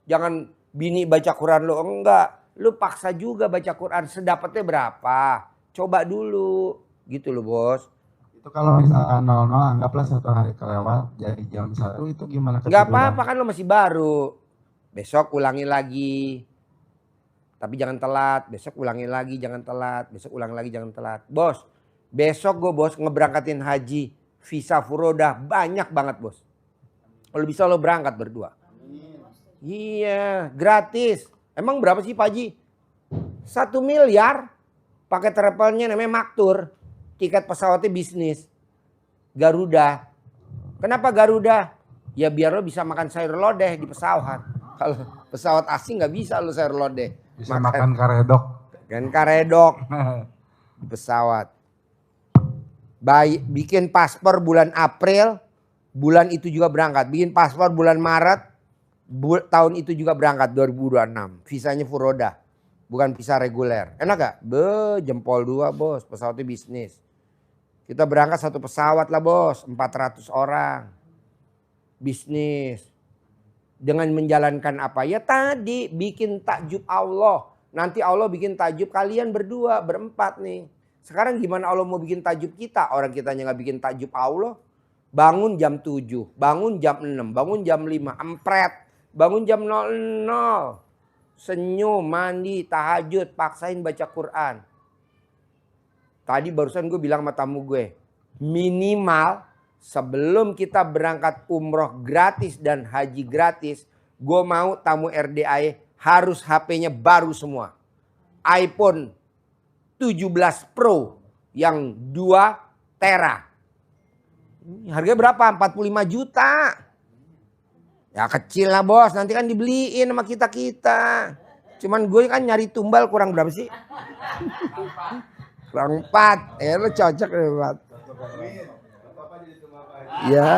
Jangan bini baca Quran lo enggak. Lo paksa juga baca Quran, sedapatnya berapa? Coba dulu, gitu loh bos.
Itu kalau misalkan 00 anggaplah 1 hari kelewat jadi jam 1 itu gimana?
Gak apa-apa kan lo masih baru. Besok ulangi lagi. Tapi jangan telat. Besok ulangi lagi jangan telat. Besok ulangi lagi jangan telat. Bos, besok gue bos ngeberangkatin haji. Visa furodah banyak banget bos. Kalau bisa lo berangkat berdua. Iya gratis. Emang berapa sih Pak Haji? 1 miliar. Pakai travelnya namanya Maktur. Tiket pesawatnya bisnis. Garuda. Kenapa Garuda? Ya biar lo bisa makan sayur lodeh di pesawat. Kalau pesawat asing nggak bisa lo sayur lodeh.
Bisa makan karedok.
Kan karedok di pesawat. Bikin paspor bulan April. Bulan itu juga berangkat. Bikin paspor bulan Maret. Tahun itu juga berangkat 2026. Visanya furodah. Bukan visa reguler. Enak gak? Jempol 2 bos. Pesawatnya bisnis. Kita berangkat 1 pesawat lah bos. 400 orang. Bisnis. Dengan menjalankan apa? Ya tadi bikin takjub Allah. Nanti Allah bikin takjub kalian berdua. Berempat nih. Sekarang gimana Allah mau bikin takjub kita? Orang kitanya gak bikin takjub Allah. Bangun jam 7. Bangun jam 6. Bangun jam 5. Empret. Bangun jam 00. Senyum, mandi, tahajud, paksain baca Quran. Tadi barusan gue bilang sama tamu gue. Minimal sebelum kita berangkat umroh gratis dan haji gratis. Gue mau tamu RDAE harus HP-nya baru semua. iPhone 17 Pro yang 2 tera. Harganya berapa? 45 juta. Ya kecil lah bos, nanti kan dibeliin sama kita-kita. Cuman gue kan nyari tumbal kurang berapa sih? Kurang 4. Ya lu cocok deh 4. Ya.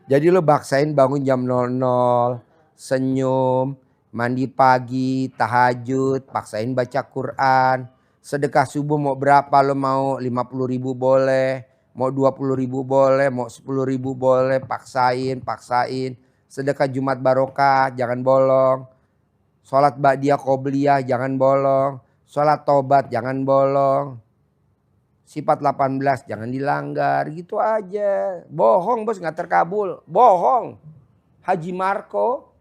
Jadi lu baksain bangun jam 00, senyum, mandi pagi, tahajud, paksain baca Quran. Sedekah subuh mau berapa lo mau? 50.000 boleh, mau 20.000 boleh, mau 10.000 boleh, paksain. Sedekah Jumat barokah jangan bolong. Sholat ba'diyah qobliyah jangan bolong. Sholat tobat jangan bolong. Sifat 18 jangan dilanggar, gitu aja. Bohong bos, nggak terkabul. Bohong. Haji Marco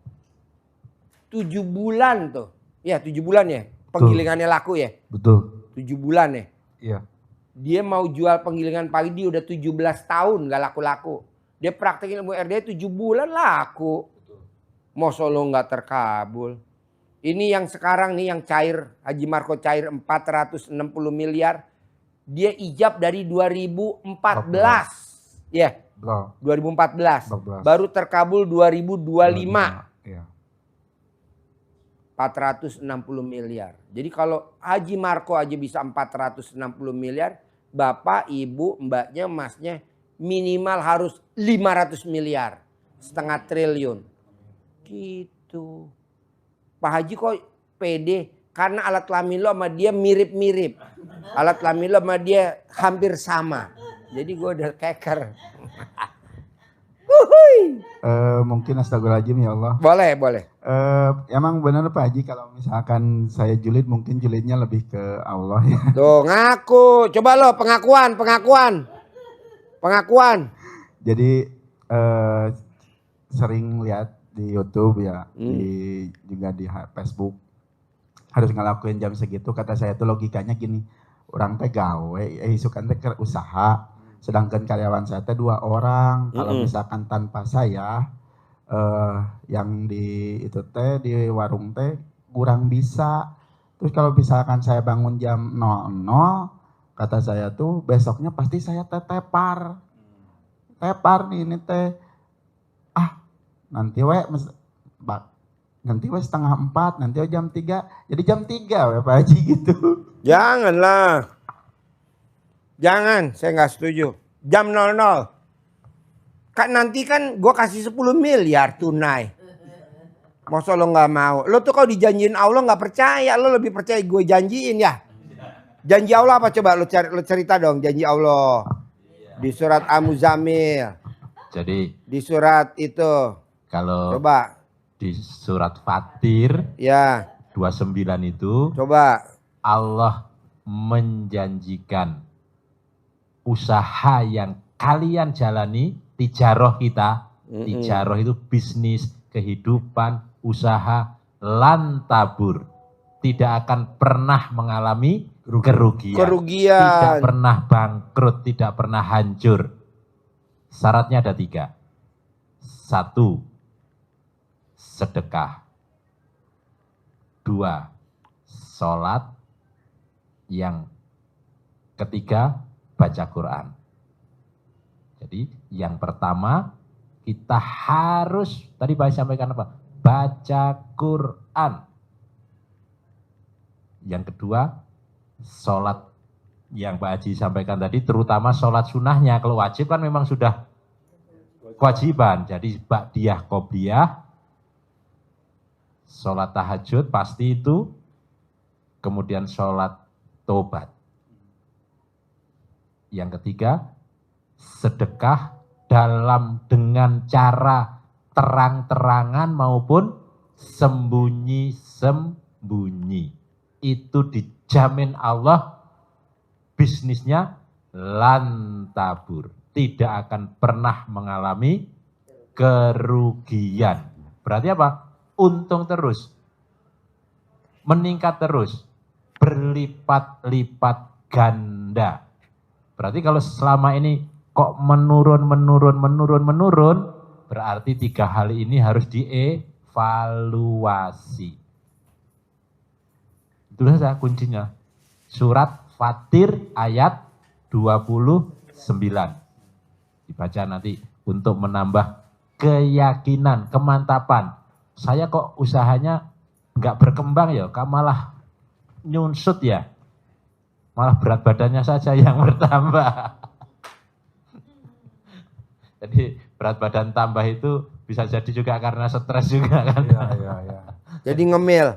7 bulan tuh. Ya 7 bulan ya. Penggilingannya laku ya.
Betul.
7 bulan ya.
Iya.
Dia mau jual penggilingan pagi dia udah 17 tahun gak laku-laku. Dia praktekin ilmu RD 7 bulan laku. Masa lo gak terkabul. Ini yang sekarang nih yang cair. Haji Marco cair 460 miliar. Dia ijab dari 2014. Ya.
Betul.
2014. Baru terkabul 2025.
Iya.
460 miliar. Jadi kalau Haji Marco aja bisa 460 miliar, bapak, ibu, mbaknya, masnya minimal harus 500 miliar. Setengah triliun. Gitu. Pak Haji kok pede? Karena alat kelamin lo sama dia mirip-mirip. Alat kelamin lo sama dia hampir sama. Jadi gue udah keker.
Mungkin astagfirullahaladzim ya Allah.
Boleh.
Emang benar Pak Haji kalau misalkan saya julid mungkin julidnya lebih ke Allah ya.
Tuh ngaku. Coba lo pengakuan.
Jadi sering lihat di YouTube ya, juga di Facebook. Harus ngelakuin jam segitu, kata saya tuh logikanya gini. Orang teh gawe, isukan teh usaha. Sedangkan karyawan saya teh 2 orang. Kalau misalkan tanpa saya, yang di itu teh di warung teh kurang bisa. Terus kalau misalkan saya bangun jam 00, kata saya tuh besoknya pasti saya teh tepar nih ini teh. Nanti we 3:30, nanti we jam 3. Jadi jam 3 we Pak Haji gitu.
Janganlah. Jangan, saya nggak setuju. Jam 00. Kan nanti kan gue kasih 10 miliar tunai. Masa lo nggak mau? Lo tuh kalau dijanjiin Allah nggak percaya. Lo lebih percaya gue janjiin ya. Janji Allah apa coba lo cerita dong janji Allah. Di surat Al-Muzammil.
Jadi
di surat itu.
Kalau
coba.
Di surat Fatir.
Ya.
29 itu.
Coba.
Allah menjanjikan usaha yang kalian jalani, tijaroh kita, tijaroh itu bisnis, kehidupan, usaha, lantabur, tidak akan pernah mengalami kerugian, tidak pernah bangkrut, tidak pernah hancur. Syaratnya ada 3. 1, sedekah. 2, sholat. Yang ketiga, baca Quran. Jadi yang pertama kita harus, tadi Pak sampaikan apa? Baca Quran. Yang kedua, sholat yang Pak Haji sampaikan tadi, terutama sholat sunnahnya. Kalau wajib kan memang sudah kewajiban. Jadi ba'diyah qobliyah, sholat tahajud pasti itu, kemudian sholat tobat. Yang ketiga, sedekah dengan cara terang-terangan maupun sembunyi-sembunyi. Itu dijamin Allah bisnisnya lantabur. Tidak akan pernah mengalami kerugian. Berarti apa? Untung terus. Meningkat terus. Berlipat-lipat ganda. Berarti kalau selama ini kok menurun, berarti 3 hal ini harus dievaluasi. Itulah saja kuncinya. Surat Fatir ayat Dibaca nanti untuk menambah keyakinan, kemantapan. Saya kok usahanya nggak berkembang ya, malah nyunsut ya. Malah berat badannya saja yang bertambah. Jadi berat badan tambah itu bisa jadi juga karena stres juga kan.
Iya.
Jadi ngemil.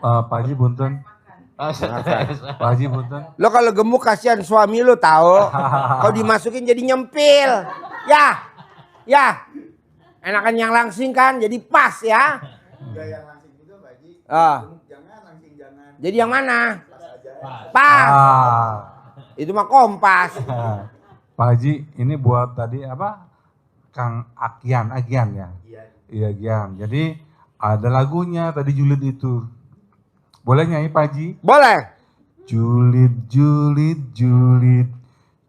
Pak Haji Bunten.
Oh, stres.
Pak Haji Bunten.
Lo kalau gemuk kasihan suami lo tahu. Kau dimasukin jadi nyempil. Ya. Enakan yang langsing kan, jadi pas ya.
Enggak yang langsing juga Pak Haji. Jangan langsing jangan.
Jadi yang mana?
Pas aja.
Pas.
Ah.
Itu mah kompas.
Pak Haji, ini buat tadi apa? Kang Agian ya? Iya, Gian. Jadi ada lagunya tadi julid itu. Boleh nyanyi Pak Haji?
Boleh.
Julid, julid, julid,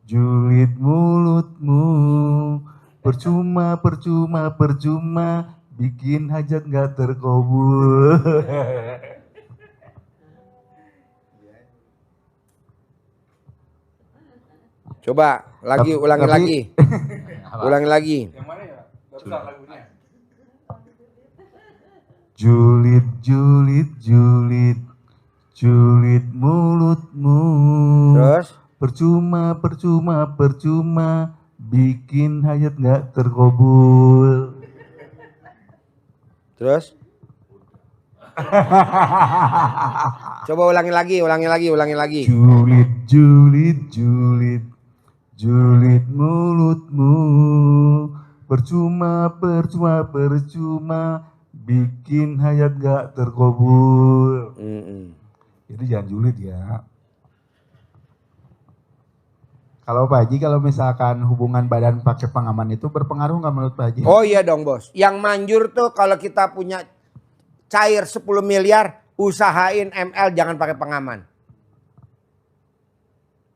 julid mulutmu. Percuma, percuma, percuma, bikin hajat gak terkabul.
Coba lagi, ulangi lagi. Ulangi lagi.
Yang mana ya? Besar lagunya. Julid, julid, julid, julid mulutmu.
Terus?
Percuma, percuma, percuma, bikin hayat gak terkabul.
Terus? Coba ulangi lagi.
Julid, julid, julid, julid mulutmu. Percuma, percuma, percuma, bikin hayat gak terkabul. Jadi jangan julid ya.
Kalau Pak Haji, kalau misalkan hubungan badan pakai pengaman itu berpengaruh nggak menurut Pak Haji?
Oh iya dong bos. Yang manjur tuh kalau kita punya cair 10 miliar, usahain ML jangan pakai pengaman.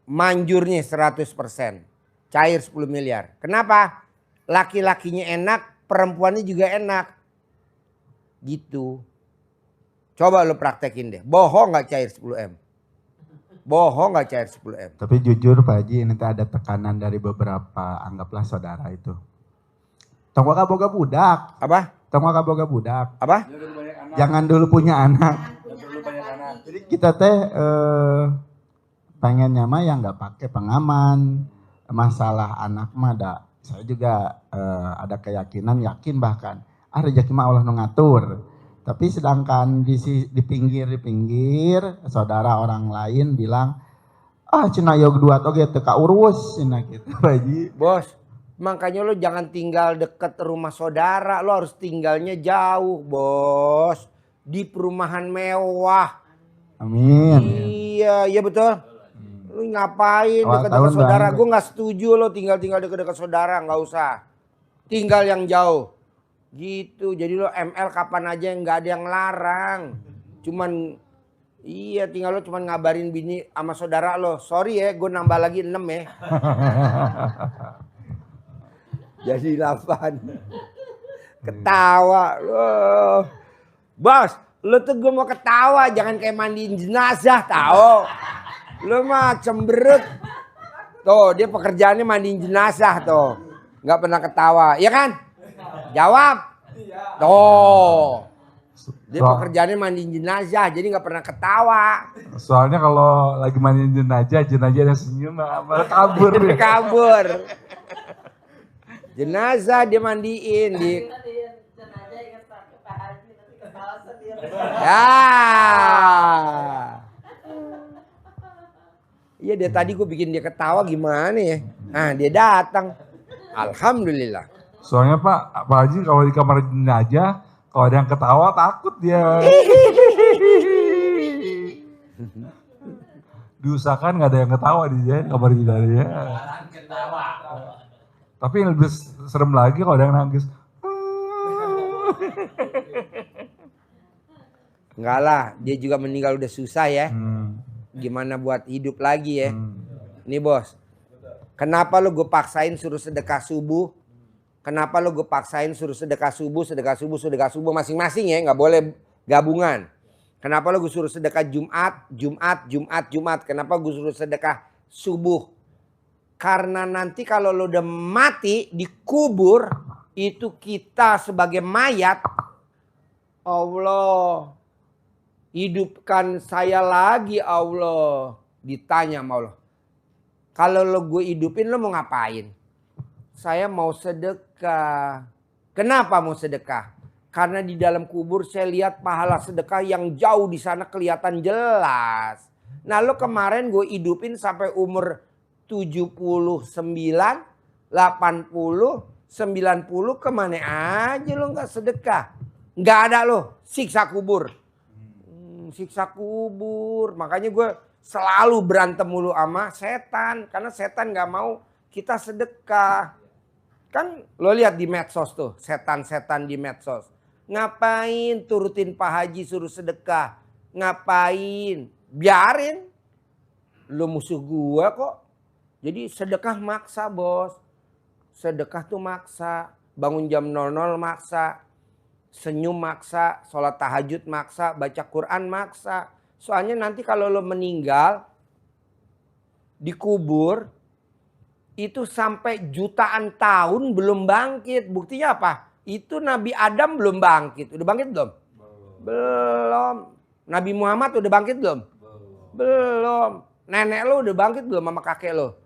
Manjurnya 100%. Cair 10 miliar. Kenapa? Laki-lakinya enak, perempuannya juga enak. Gitu. Coba lo praktekin deh. Bohong gak cair 10M? Bohong gak cair 10M?
Tapi jujur Pak Haji, ini ada tekanan dari beberapa, anggaplah saudara itu. Tong waka boga budak.
Apa?
Tong waka boga budak.
Apa?
Jangan dulu punya anak. Jadi kita teh pengennya mah yang nggak pakai pengaman. Masalah anak mah saya juga ada keyakinan, yakin bahkan rezeki mah Allah nu ngatur. Tapi sedangkan di pinggir saudara orang lain bilang, cenah yog dua toge teka urus cenah gitu Pak Haji.
Bos, makanya lo jangan tinggal deket rumah saudara, lo harus tinggalnya jauh, bos. Di perumahan mewah.
Amin.
Iya betul. Lu ngapain deket-deket saudara? Gue nggak setuju lo tinggal deket-deket saudara, nggak usah. Tinggal yang jauh. Gitu. Jadi lo ML kapan aja nggak ada yang larang. Cuman tinggal lo cuman ngabarin bini sama saudara lo. Sorry ya, gue nambah lagi 6 ya. Jadi 8. Ketawa lo. Bos, lo tuh gue mau ketawa, jangan kayak mandiin jenazah, tahu? Lo mah cemberut. Tuh, dia pekerjaannya mandiin jenazah tuh. Nggak pernah ketawa, ya kan? Jawab. Tuh. Dia pekerjaannya mandiin jenazah, jadi nggak pernah ketawa.
Soalnya kalau lagi mandiin jenazah yang senyum malah kabur.
Kabur. Jenazah dia mandiin di. Ya. Iya dia tadi gue bikin dia ketawa gimana ya. Nah dia datang. Alhamdulillah.
Soalnya Pak Haji kalau di kamar jenazah kalau ada yang ketawa takut dia. Diusahakan nggak ada yang ketawa di kamar jenazah. Tapi yang lebih serem lagi kalau ada yang nangis.
Enggak lah, dia juga meninggal udah susah ya. Gimana buat hidup lagi ya. Nih bos, kenapa lu gue paksain suruh sedekah subuh? Kenapa lu gue paksain suruh sedekah subuh masing-masing ya, nggak boleh gabungan. Kenapa lu gue suruh sedekah Jumat? Kenapa gue suruh sedekah subuh. Karena nanti kalau lo udah mati dikubur, itu kita sebagai mayat, Allah hidupkan saya lagi Allah. Ditanya sama Allah, kalau lo gue hidupin lo mau ngapain? Saya mau sedekah. Kenapa mau sedekah? Karena di dalam kubur saya lihat pahala sedekah yang jauh di sana kelihatan jelas. Nah lo kemarin gue hidupin sampai umur 79, 80, 90 kemana aja lo nggak sedekah? Nggak ada lo, siksa kubur. Siksa kubur. Makanya gue selalu berantem mulu sama setan. Karena setan nggak mau kita sedekah. Kan lo lihat di medsos tuh, setan-setan di medsos. Ngapain turutin Pak Haji suruh sedekah? Ngapain? Biarin. Lo musuh gue kok. Jadi sedekah maksa bos. Sedekah tuh maksa. Bangun jam 00 maksa. Senyum maksa. Sholat tahajud maksa. Baca Quran maksa. Soalnya nanti kalau lo meninggal. Dikubur. Itu sampai jutaan tahun belum bangkit. Buktinya apa? Itu Nabi Adam belum bangkit. Udah bangkit belum? Belum. Nabi Muhammad udah bangkit belum? Belum. Nenek lo udah bangkit belum sama kakek lo?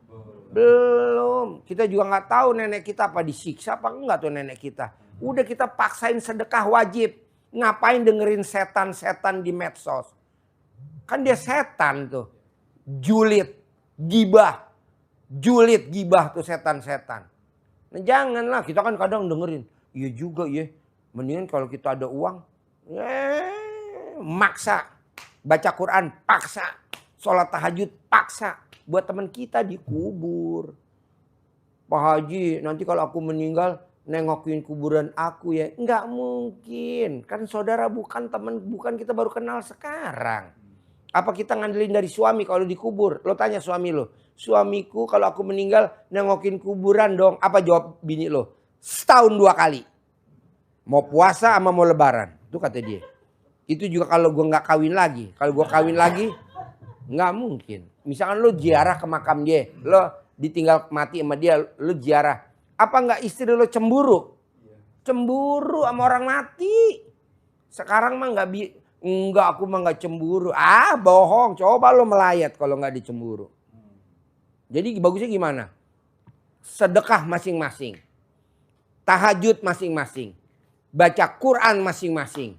Belum. Kita juga nggak tahu nenek kita apa disiksa apa enggak tuh nenek kita. Udah kita paksain sedekah wajib. Ngapain dengerin setan-setan di medsos? Kan dia setan tuh. Julid, gibah. Julid, gibah tuh setan-setan. Nah janganlah, kita kan kadang dengerin. Iya juga ya. Mendingan kalau kita ada uang. Maksa. Baca Quran, paksa. Sholat tahajud, paksa. Buat teman kita dikubur. Pak Haji, nanti kalau aku meninggal nengokin kuburan aku ya. Enggak mungkin. Kan saudara bukan teman, bukan kita baru kenal sekarang. Apa kita ngandelin dari suami kalau dikubur? Lo tanya suami lo. Suamiku kalau aku meninggal nengokin kuburan dong. Apa jawab bini lo? Setahun 2 kali. Mau puasa sama mau lebaran. Itu kata dia. Itu juga kalau gue gak kawin lagi. Kalau gue kawin lagi nggak mungkin. Misalkan lo ziarah ke makam dia, lo ditinggal mati sama dia, lo ziarah. Apa nggak istri lo cemburu? Cemburu sama orang mati. Sekarang mah enggak, aku mah nggak cemburu. Ah bohong, coba lo melayat kalau nggak dicemburu. Jadi bagusnya gimana? Sedekah masing-masing, tahajud masing-masing, baca Quran masing-masing,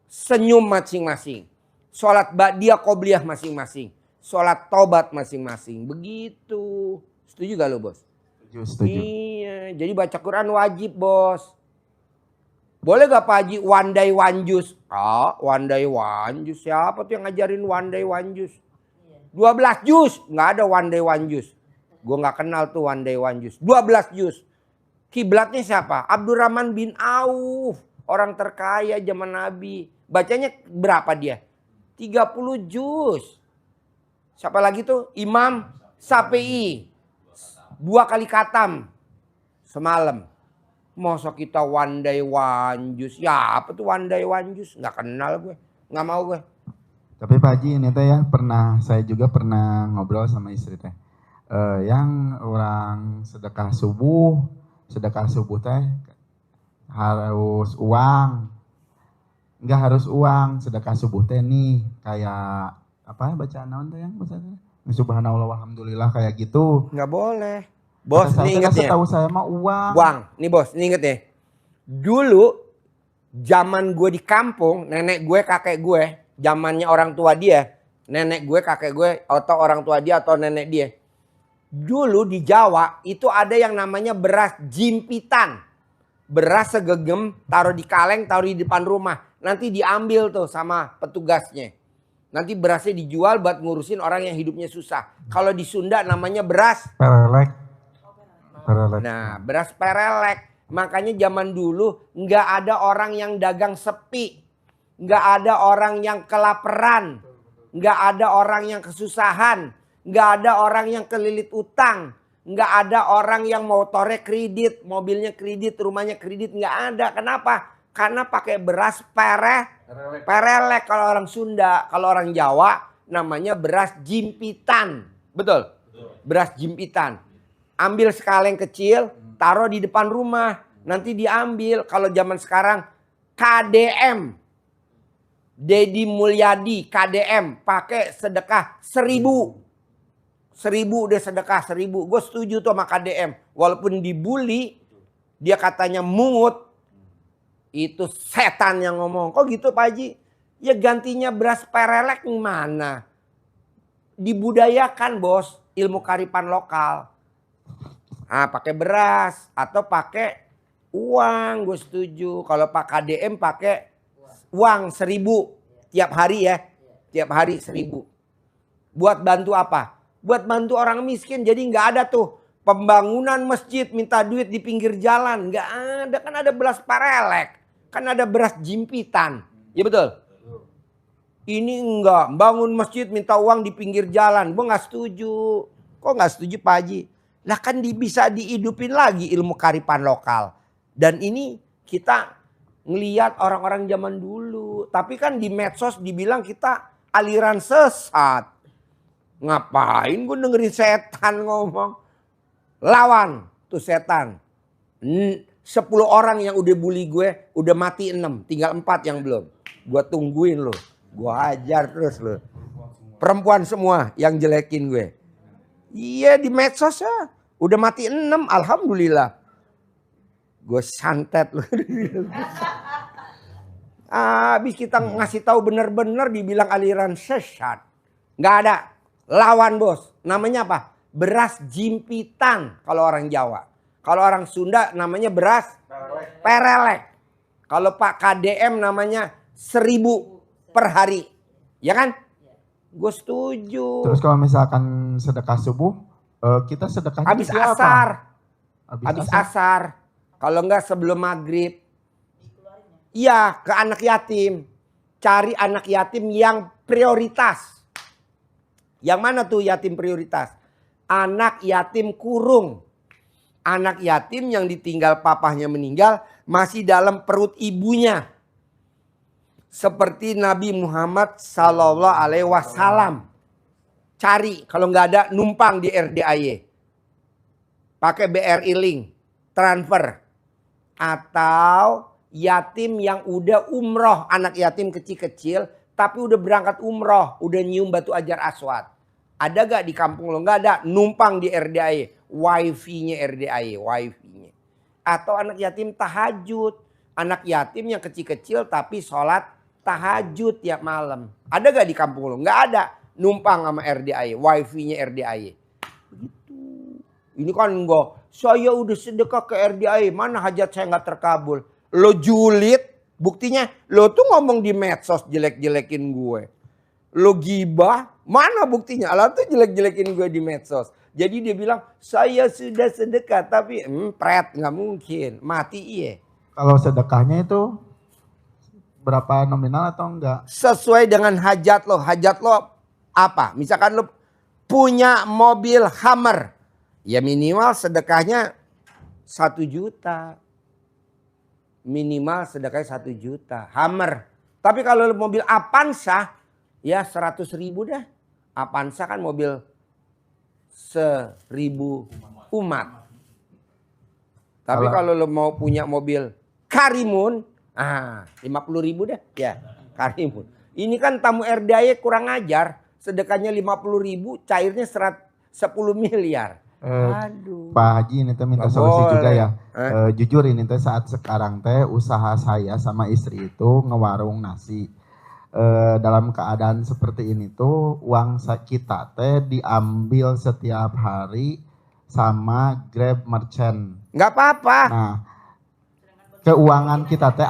senyum masing-masing. Sholat ba'diyah qobliyah masing-masing. Sholat tobat masing-masing. Begitu. Setuju gak lo bos?
Setuju.
Iya. Jadi baca Quran wajib bos. Boleh gak Pak Haji one day one juice? Ah, one day one juice. Siapa tuh yang ngajarin one day one juice? 12 jus. Gak ada one day one juice. Gue gak kenal tuh one day one juice. 12 jus. Kiblatnya siapa? Abdurrahman bin Auf. Orang terkaya zaman Nabi. Bacanya berapa dia? 30 juz. Siapa lagi tuh? Imam Syafi'i. 2 kali khatam semalam. Masa kita one day one juz. Ya apa tuh one day one juz? Nggak kenal gue. Nggak mau gue.
Tapi Pak Haji ini teh ya saya juga pernah ngobrol sama istri teh. Yang orang sedekah subuh teh harus uang. Enggak harus uang, sedekah subuh teh nih kayak apa bacaan naon teh yang bahasanya? Subhanallah walhamdulillah kayak gitu.
Nggak boleh. Bos,
ini
inget ya.
Setahu saya mah uang.
Uang. Nih bos, ini inget ya. Dulu zaman gue di kampung, nenek gue, kakek gue, zamannya orang tua dia, nenek gue, kakek gue, atau orang tua dia atau nenek dia. Dulu di Jawa itu ada yang namanya beras jimpitan. Beras segegem, taruh di kaleng, taruh di depan rumah. Nanti diambil tuh sama petugasnya. Nanti berasnya dijual buat ngurusin orang yang hidupnya susah. Kalau di Sunda namanya beras
perelek.
Nah, beras perelek. Makanya zaman dulu nggak ada orang yang dagang sepi. Nggak ada orang yang kelaparan. Nggak ada orang yang kesusahan. Nggak ada orang yang kelilit utang. Nggak ada orang yang motornya kredit, mobilnya kredit, rumahnya kredit. Nggak ada. Kenapa? Karena pakai beras perelek kalau orang Sunda. Kalau orang Jawa namanya beras jimpitan. Betul? Beras jimpitan. Ambil sekaleng kecil, taruh di depan rumah. Nanti diambil. Kalau zaman sekarang KDM. Dedi Mulyadi KDM. Pakai sedekah 1.000. 1.000 udah sedekah 1.000. Gue setuju tuh sama KDM. Walaupun dibully. Dia katanya mungut. Itu setan yang ngomong. Kok gitu Pak Haji? Ya gantinya beras perelek mana? Dibudayakan bos. Ilmu kearifan lokal. Nah, pakai beras atau pakai uang, gue setuju. Kalau Pak KDM pakai uang 1.000 tiap hari ya, tiap hari 1.000. Buat bantu apa? Buat bantu orang miskin. Jadi nggak ada tuh pembangunan masjid minta duit di pinggir jalan, nggak ada. Kan ada beras parelek, kan ada beras jimpitan, ya betul. Ini enggak, bangun masjid minta uang di pinggir jalan. Gue nggak setuju. Kok nggak setuju Pak Haji? Lah kan bisa dihidupin lagi ilmu kearifan lokal. Dan ini kita ngelihat orang-orang zaman dulu. Tapi kan di medsos dibilang kita aliran sesat. Ngapain gue dengerin setan ngomong. Lawan tuh setan. 10 orang yang udah bully gue udah mati 6. Tinggal 4 yang belum. Gue tungguin lo. Gue ajar terus lo. Perempuan semua yang jelekin gue. Iya di medsos ya. Udah mati 6. Alhamdulillah. Gue santet loh. Habis kita ngasih tahu bener-bener dibilang aliran sesat. Nggak ada. Lawan bos. Namanya apa? Beras jimpitan kalau orang Jawa. Kalau orang Sunda namanya beras perelek. Kalau Pak KDM namanya 1.000 per hari. Ya kan? Gue setuju.
Terus kalau misalkan sedekah subuh, kita sedekah
habis asar. Habis asar. Kalau enggak sebelum maghrib. Iya, ke anak yatim. Cari anak yatim yang prioritas. Yang mana tuh yatim prioritas? Anak yatim kurung. Anak yatim yang ditinggal papahnya meninggal masih dalam perut ibunya. Seperti Nabi Muhammad Sallallahu Alaihi Wasallam. Cari, kalau nggak ada numpang di RDAY. Pakai BRI link, transfer. Atau yatim yang udah umroh, anak yatim kecil-kecil. Tapi udah berangkat umroh, udah nyium batu ajar aswad. Ada gak di kampung lo? Nggak ada, numpang di RDAY. Wifi-nya RDAY, wifi-nya. Atau anak yatim tahajud. Anak yatim yang kecil-kecil tapi sholat tahajud tiap malam. Ada gak di kampung lo? Nggak ada. Numpang sama RDAY. Wifi-nya RDAY. Begitu. Ini kan enggak. Saya udah sedekah ke RDAY. Mana hajat saya nggak terkabul. Lo julid. Buktinya lo tuh ngomong di medsos jelek-jelekin gue. Lo gibah. Mana buktinya? Allah tuh jelek-jelekin gue di medsos. Jadi dia bilang saya sudah sedekah. Tapi pret nggak mungkin. Mati iya.
Kalau sedekahnya itu berapa nominal atau enggak?
Sesuai dengan hajat lo. Hajat lo apa? Misalkan lo punya mobil Hummer. Ya minimal sedekahnya 1 juta. Minimal sedekahnya 1 juta. Hummer. Tapi kalau lo mobil Avanza. Ya 100.000 dah. Avanza kan mobil 1.000 umat. Tapi kalau lo mau punya mobil Karimun. 50.000 dah. Ya, Karimun. Ini kan tamu RDAY kurang ajar. Sedekahnya 50.000, cairnya 10 miliar. Aduh.
Pak Haji ini teh minta solusi juga ya. Jujur ini teh saat sekarang teh usaha saya sama istri itu ngewarung nasi. Dalam keadaan seperti ini tuh uang kita teh diambil setiap hari sama Grab Merchant.
Nggak apa-apa.
Nah, keuangan kita teh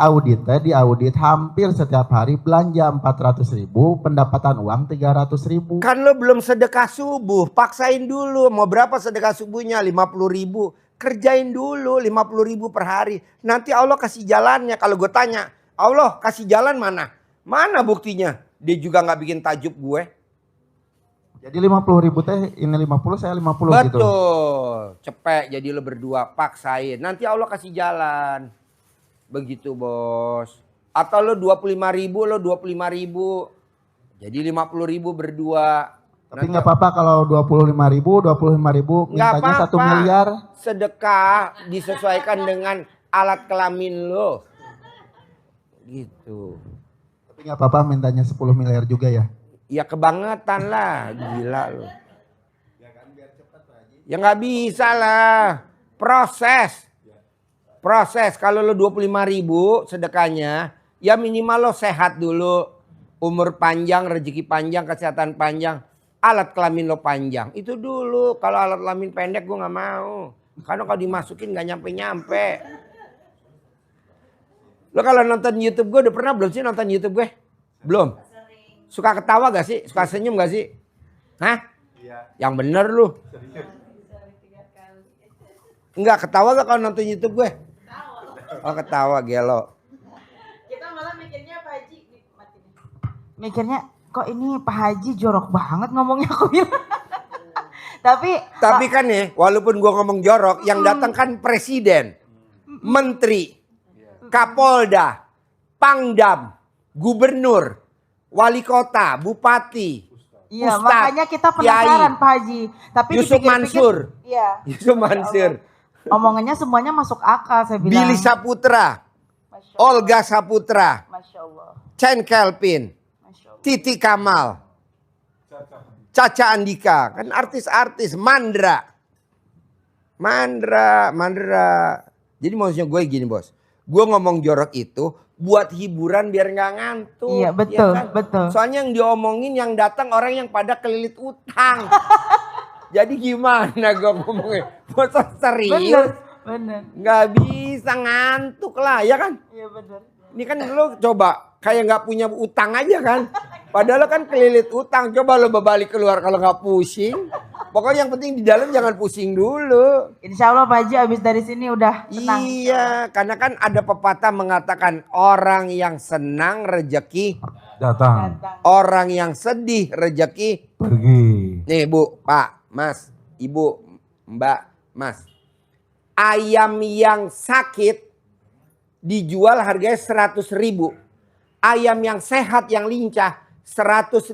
diaudit hampir setiap hari belanja 400.000, pendapatan uang 300.000.
Kan lo belum sedekah subuh, paksain dulu. Mau berapa sedekah subuhnya? 50.000. Kerjain dulu 50.000 per hari. Nanti Allah kasih jalannya. Kalau gue tanya, Allah kasih jalan mana? Mana buktinya? Dia juga nggak bikin tajuk gue.
Jadi 50.000 teh ini 50 saya 50 gitu.
Betul. Cepet jadi lo berdua paksain. Nanti Allah kasih jalan. Begitu bos. Atau lo 25.000 lo 25.000. Jadi 50.000 berdua.
Tapi nggak apa-apa kalau 25.000
Nggak
mintanya 1
apa-apa.
miliar.
Sedekah disesuaikan dengan alat kelamin lo. Gitu.
Tapi nggak apa-apa mintanya 10 miliar juga ya.
Ya kebangetan lah, gila lo. Ya nggak bisa lah. Proses. Kalau lo 25.000 sedekahnya, ya minimal lo sehat dulu. Umur panjang, rezeki panjang, kesehatan panjang. Alat kelamin lo panjang. Itu dulu. Kalau alat kelamin pendek gue nggak mau. Karena kalau dimasukin nggak nyampe-nyampe. Lo kalau nonton YouTube gue udah pernah belum sih nonton YouTube gue? Belum. Suka ketawa gak sih? Suka senyum gak sih? Hah? Yang bener lu. Enggak ketawa gak kalau nonton YouTube gue? Oh ketawa gelo.
Kita malah mikirnya Pak Haji. Mikirnya kok ini Pak Haji jorok banget ngomongnya aku bilang. Tapi
kan nih, walaupun gue ngomong jorok, yang datang kan presiden, menteri, kapolda, pangdam, gubernur, wali kota, bupati,
iya,
ustadz,
makanya kita penasaran Pak Haji. Tapi
Yusuf
dipikir-pikir,
Mansur.
Iya.
Yusuf Mansur,
Omongannya semuanya masuk akal saya bilang.
Billy Saputra,
Masya Allah.
Olga Saputra,
Masya Allah.
Chen Kelvin,
Masya Allah.
Titi Kamal, Caca Andika, kan artis-artis, Mandra. Jadi maksudnya gue gini bos, gue ngomong jorok itu buat hiburan biar nggak ngantuk.
Iya betul,
ya kan?
betul.
Soalnya yang diomongin yang datang orang yang pada kelilit utang. Jadi gimana gue ngomongnya? Masa serius?
Bener.
Nggak bisa ngantuk lah, ya kan?
Iya bener.
Ini kan lo coba kayak nggak punya utang aja kan? Padahal lo kan kelilit utang. Coba lo balik keluar kalau nggak pusing. Pokoknya yang penting di dalam jangan pusing dulu.
Insya Allah Pak Haji abis dari sini udah tenang.
Iya, karena kan ada pepatah mengatakan orang yang senang rejeki,
Datang.
orang yang sedih rejeki.
Pergi.
Nih Bu, Pak, Mas, Ibu, Mbak, Mas. Ayam yang sakit dijual harganya 100.000. Ayam yang sehat yang lincah 150.000.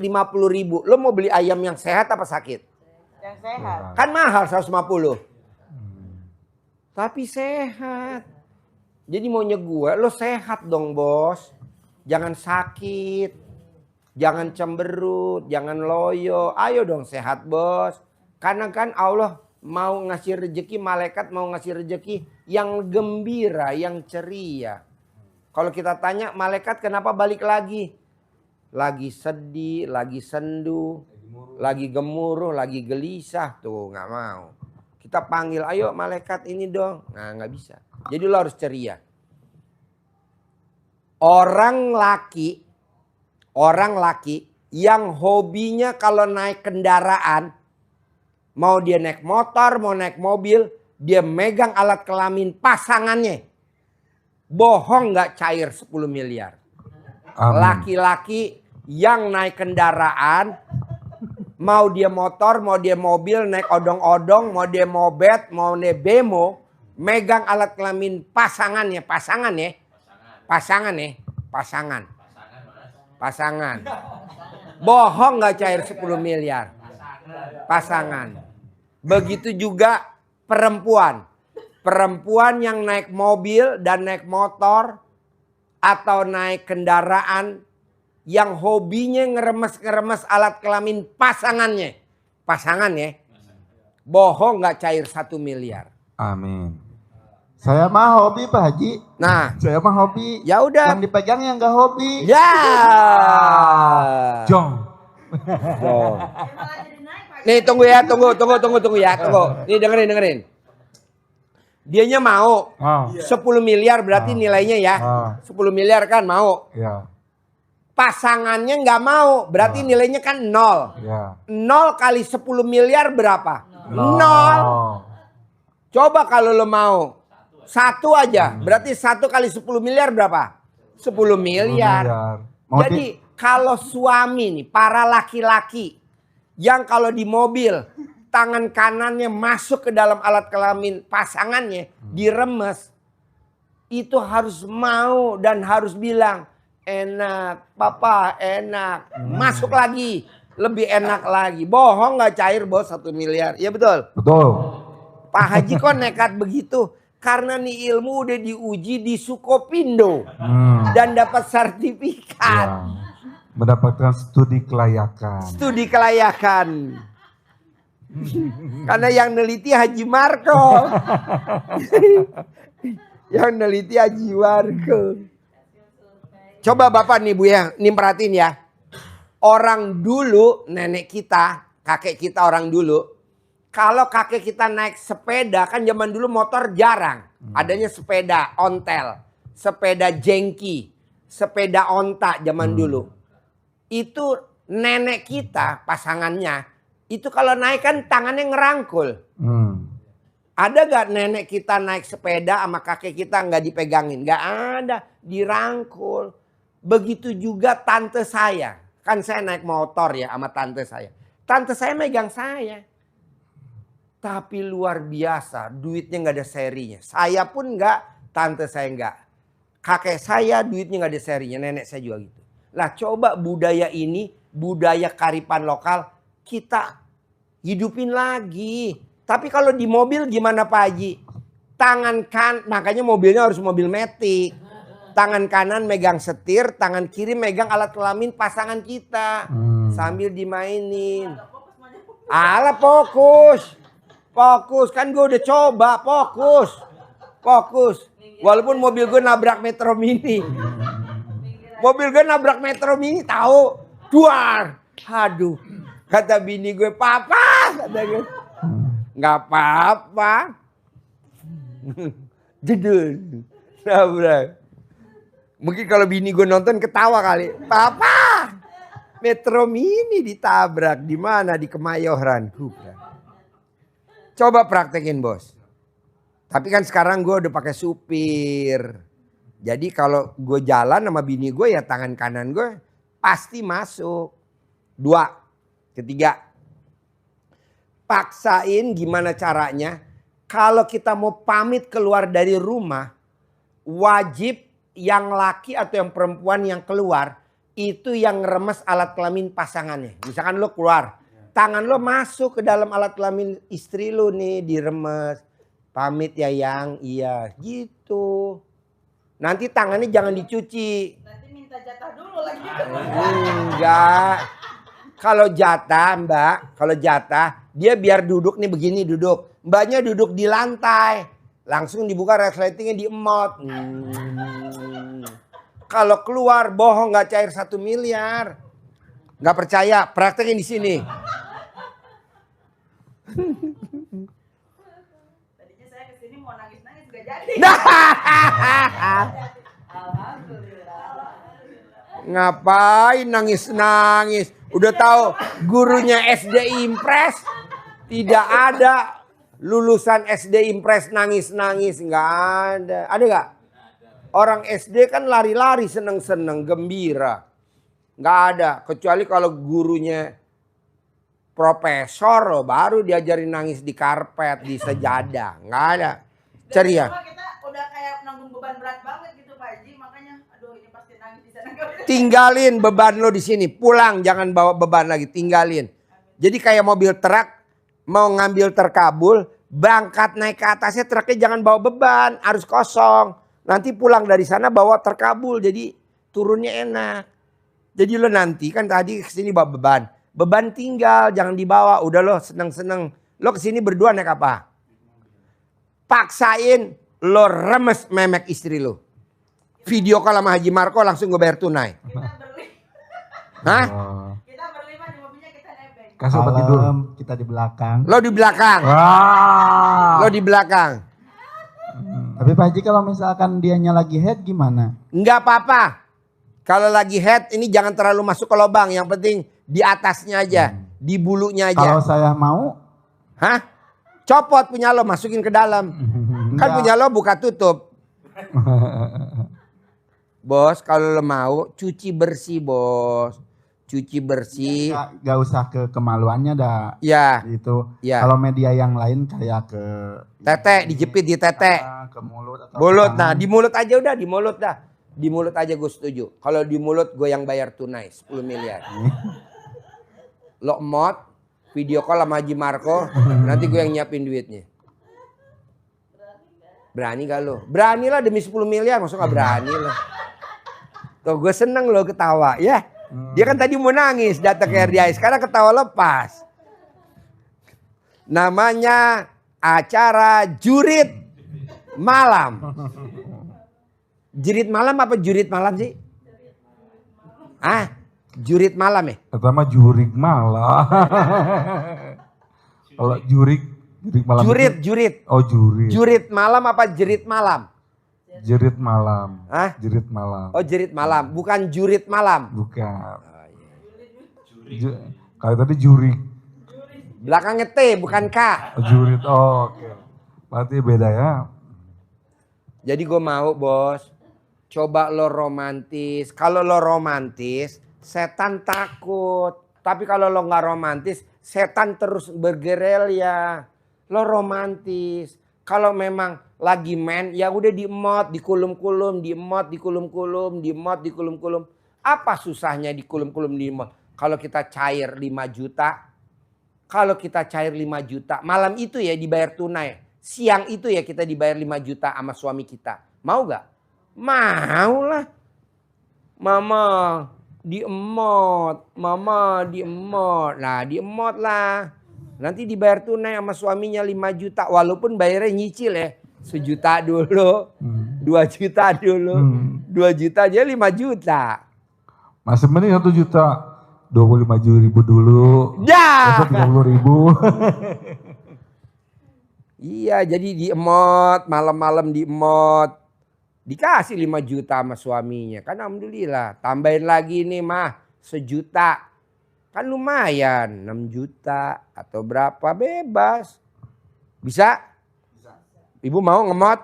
Lo mau beli ayam yang sehat apa sakit?
Yang sehat.
Kan mahal 150. Tapi sehat. Jadi maunya gue, lo sehat dong bos. Jangan sakit. Jangan cemberut, jangan loyo. Ayo dong sehat bos. Karena kan Allah mau ngasih rezeki, malaikat mau ngasih rezeki yang gembira, yang ceria. Kalau kita tanya malaikat kenapa balik lagi? Lagi sedih, lagi sendu, lagi gemuruh, lagi gelisah. Tuh nggak mau. Kita panggil, ayo malaikat ini dong. Nah nggak bisa. Jadi lo harus ceria. Orang laki yang hobinya kalau naik kendaraan, mau dia naik motor, mau naik mobil, dia megang alat kelamin pasangannya. Bohong nggak cair 10 miliar.
Amin.
Laki-laki yang naik kendaraan, mau dia motor, mau dia mobil, naik odong-odong, mau dia moped, mau dia bemo, megang alat kelamin pasangan. Bohong nggak cair 10 miliar. Pasangan. Begitu juga perempuan. Perempuan yang naik mobil dan naik motor atau naik kendaraan yang hobinya ngeremes-ngeremes alat kelamin pasangannya. Bohong nggak cair 1 miliar.
Amin.
Saya mah hobi Pak Haji.
Nah,
Saya mah hobi.
ya udah.
Yang dipegang yang nggak hobi.
Ya.
Jong.
Nih tunggu ya. Nih dengerin. Dianya mau.
Oh.
10 miliar berarti nilainya ya. 10 miliar kan mau.
Ya.
Pasangannya nggak mau. Berarti nilainya kan 0.
Ya.
0 kali 10 miliar berapa? 0.
Oh.
Coba kalau lo mau. 1 aja. Berarti 1 kali 10 miliar berapa? 10 miliar.
Mau
Jadi kalau suami nih, para laki-laki yang kalau di mobil tangan kanannya masuk ke dalam alat kelamin pasangannya diremes, itu harus mau dan harus bilang enak, papa enak, masuk lagi. Lebih enak lagi. Bohong nggak cair bos 1 miliar. Iya betul.
Betul.
Pak Haji kok nekat begitu? Karena nih ilmu udah diuji di Sukopindo. Dan dapat sertifikat.
Ya. Mendapatkan studi kelayakan.
Studi kelayakan. Karena yang neliti Haji Marco. Yang neliti Haji Marco. Coba Bapak nih Bu ya, nih perhatiin ya. Orang dulu, nenek kita, kakek kita orang dulu. Kalau kakek kita naik sepeda, kan zaman dulu motor jarang. Adanya sepeda ontel, sepeda jengki, sepeda onta zaman dulu. Itu nenek kita, pasangannya, itu kalau naik kan tangannya ngerangkul. Ada gak nenek kita naik sepeda sama kakek kita nggak dipegangin? Gak ada, dirangkul. Begitu juga tante saya. Kan saya naik motor ya sama tante saya. Tante saya megang saya. Tapi luar biasa, duitnya nggak ada serinya. Saya pun nggak, tante saya nggak. Kakek saya duitnya nggak ada serinya, nenek saya juga gitu. Lah coba budaya ini, budaya karipan lokal, kita hidupin lagi. Tapi kalau di mobil gimana Pak Haji? Tangan kan, makanya mobilnya harus mobil matic. Tangan kanan megang setir, tangan kiri megang alat kelamin pasangan kita. Sambil dimainin. Alah fokus. Fokus, kan gue udah coba, fokus. Fokus. Walaupun mobil gue nabrak Metro Mini. Mobil gue nabrak Metro Mini, tahu? Duar. Aduh. Kata bini gue, papa. Kata gue. Nggak apa-apa. Jedul. Nabrak. Mungkin kalau bini gue nonton ketawa kali. Papa, Metro Mini ditabrak. Di mana? Di Kemayoran. Coba praktekin bos. Tapi kan sekarang gue udah pakai supir. Jadi kalau gue jalan sama bini gue ya tangan kanan gue pasti masuk. 2. Ketiga. Paksain gimana caranya. Kalau kita mau pamit keluar dari rumah. Wajib yang laki atau yang perempuan yang keluar itu yang ngeremes alat kelamin pasangannya. Misalkan lo keluar, tangan lo masuk ke dalam alat kelamin istri lo nih diremes. Pamit ya yang, iya gitu. Nanti tangannya jangan dicuci.
Nanti minta jatah dulu lagi.
Enggak. Kalau jatah Mbak, kalau jatah dia biar duduk nih begini duduk. Mbaknya duduk di lantai. Langsung dibuka resletingnya di emot. Kalau keluar bohong nggak cair 1 miliar. Nggak percaya, praktekin di sini.
Tadinya saya kesini mau nangis-nangis gak jadi.
Ngapain nangis-nangis? Udah tahu gurunya SD Impres tidak ada. Lulusan SD Impres nangis-nangis, nggak ada. Ada nggak? Orang SD kan lari-lari seneng-seneng, gembira. Nggak ada. Kecuali kalau gurunya profesor loh, baru diajarin nangis di karpet, di sejadah. Nggak ada. Ceria.
Kita udah kayak nanggung beban berat banget gitu Pak Haji. Makanya aduh ini pasti nangis di sana.
Tinggalin beban lo di sini. Pulang, jangan bawa beban lagi. Tinggalin. Jadi kayak mobil truk. Mau ngambil terkabul, berangkat naik ke atasnya truknya jangan bawa beban, harus kosong. Nanti pulang dari sana bawa terkabul, jadi turunnya enak. Jadi lo nanti kan tadi kesini bawa beban. Beban tinggal, jangan dibawa. Udah lo seneng-seneng. Lo kesini berdua naik apa? Paksain lo remes memek istri lo. Video call sama Haji Marco langsung gue bayar tunai.
Kita beli.
Hah?
Kita berlima di mobilnya kita nebeng.
Kasih obat tidur.
Kita di belakang.
Lo di belakang.
Wah.
Lo di belakang.
Tapi Pak Haji kalau misalkan dianya lagi head gimana?
Enggak apa-apa. Kalau lagi head ini jangan terlalu masuk ke lubang. Yang penting di atasnya aja. Di bulunya aja.
Kalau saya mau.
Hah? Copot punya lo masukin ke dalam. Kan punya lo buka tutup. Bos kalau lo mau cuci bersih bos. Cuci bersih.
Gak usah ke kemaluannya dah.
Ya.
Itu.
Ya.
Kalau media yang lain kayak ke.
Tete dijepit di tete.
Ke mulut. Atau
Mulut.
ke
Nah
tangan.
di mulut aja udah. Di mulut dah. Di mulut aja gue setuju. Kalau di mulut gue yang bayar tunai 10 miliar. lo emot, video call sama Haji Marco, nanti gue yang nyiapin duitnya. Berani gak lo? Beranilah demi 10 miliar, maksudnya gak berani lo. Tuh gue seneng lo ketawa ya. Dia kan tadi mau nangis datang ke RDI, sekarang ketawa lepas. Namanya acara Jurit Malam. Jurit Malam apa Jurit Malam sih? Ah, Jurit Malam ya?
Pertama jurik malah. Kalau jurik malam.
Jurit.
Oh jurit.
Jurit Malam apa Jerit Malam?
Jerit malam.
Hah?
Jerit malam.
Oh Jerit Malam, bukan Jurit Malam.
Bukan. Kalau tadi jurik.
Belakangnya T bukan K.
Oh, jurit. Oh, oke. Berarti beda ya.
Jadi gue mau bos, coba lo romantis. Kalau lo romantis, setan takut. Tapi kalau lo nggak romantis, setan terus bergerilya. Lo romantis. Kalau memang lagi main, ya udah diemot, dikulum-kulum, diemot, dikulum-kulum, diemot, dikulum-kulum. Apa susahnya dikulum-kulum, diemot? Kalau kita cair 5 juta, kalau kita cair 5 juta, malam itu ya dibayar tunai. Siang itu ya kita dibayar 5 juta sama suami kita. Mau gak? Mau lah. Mama diemot, mama diemot. Nah diemot lah. Nanti dibayar tunai sama suaminya 5 juta. Walaupun bayarnya nyicil ya. 1 juta dulu. 2 juta dulu. 2 juta aja 5 juta.
Masih mending 1 juta. 25.000 dulu.
Ya.
30.000.
Iya jadi diemot. Malam-malam diemot. Dikasih 5 juta sama suaminya. Kan alhamdulillah. Tambahin lagi nih mah 1 juta. Kan lumayan 6 juta atau berapa bebas. Bisa? Ibu mau ngemot?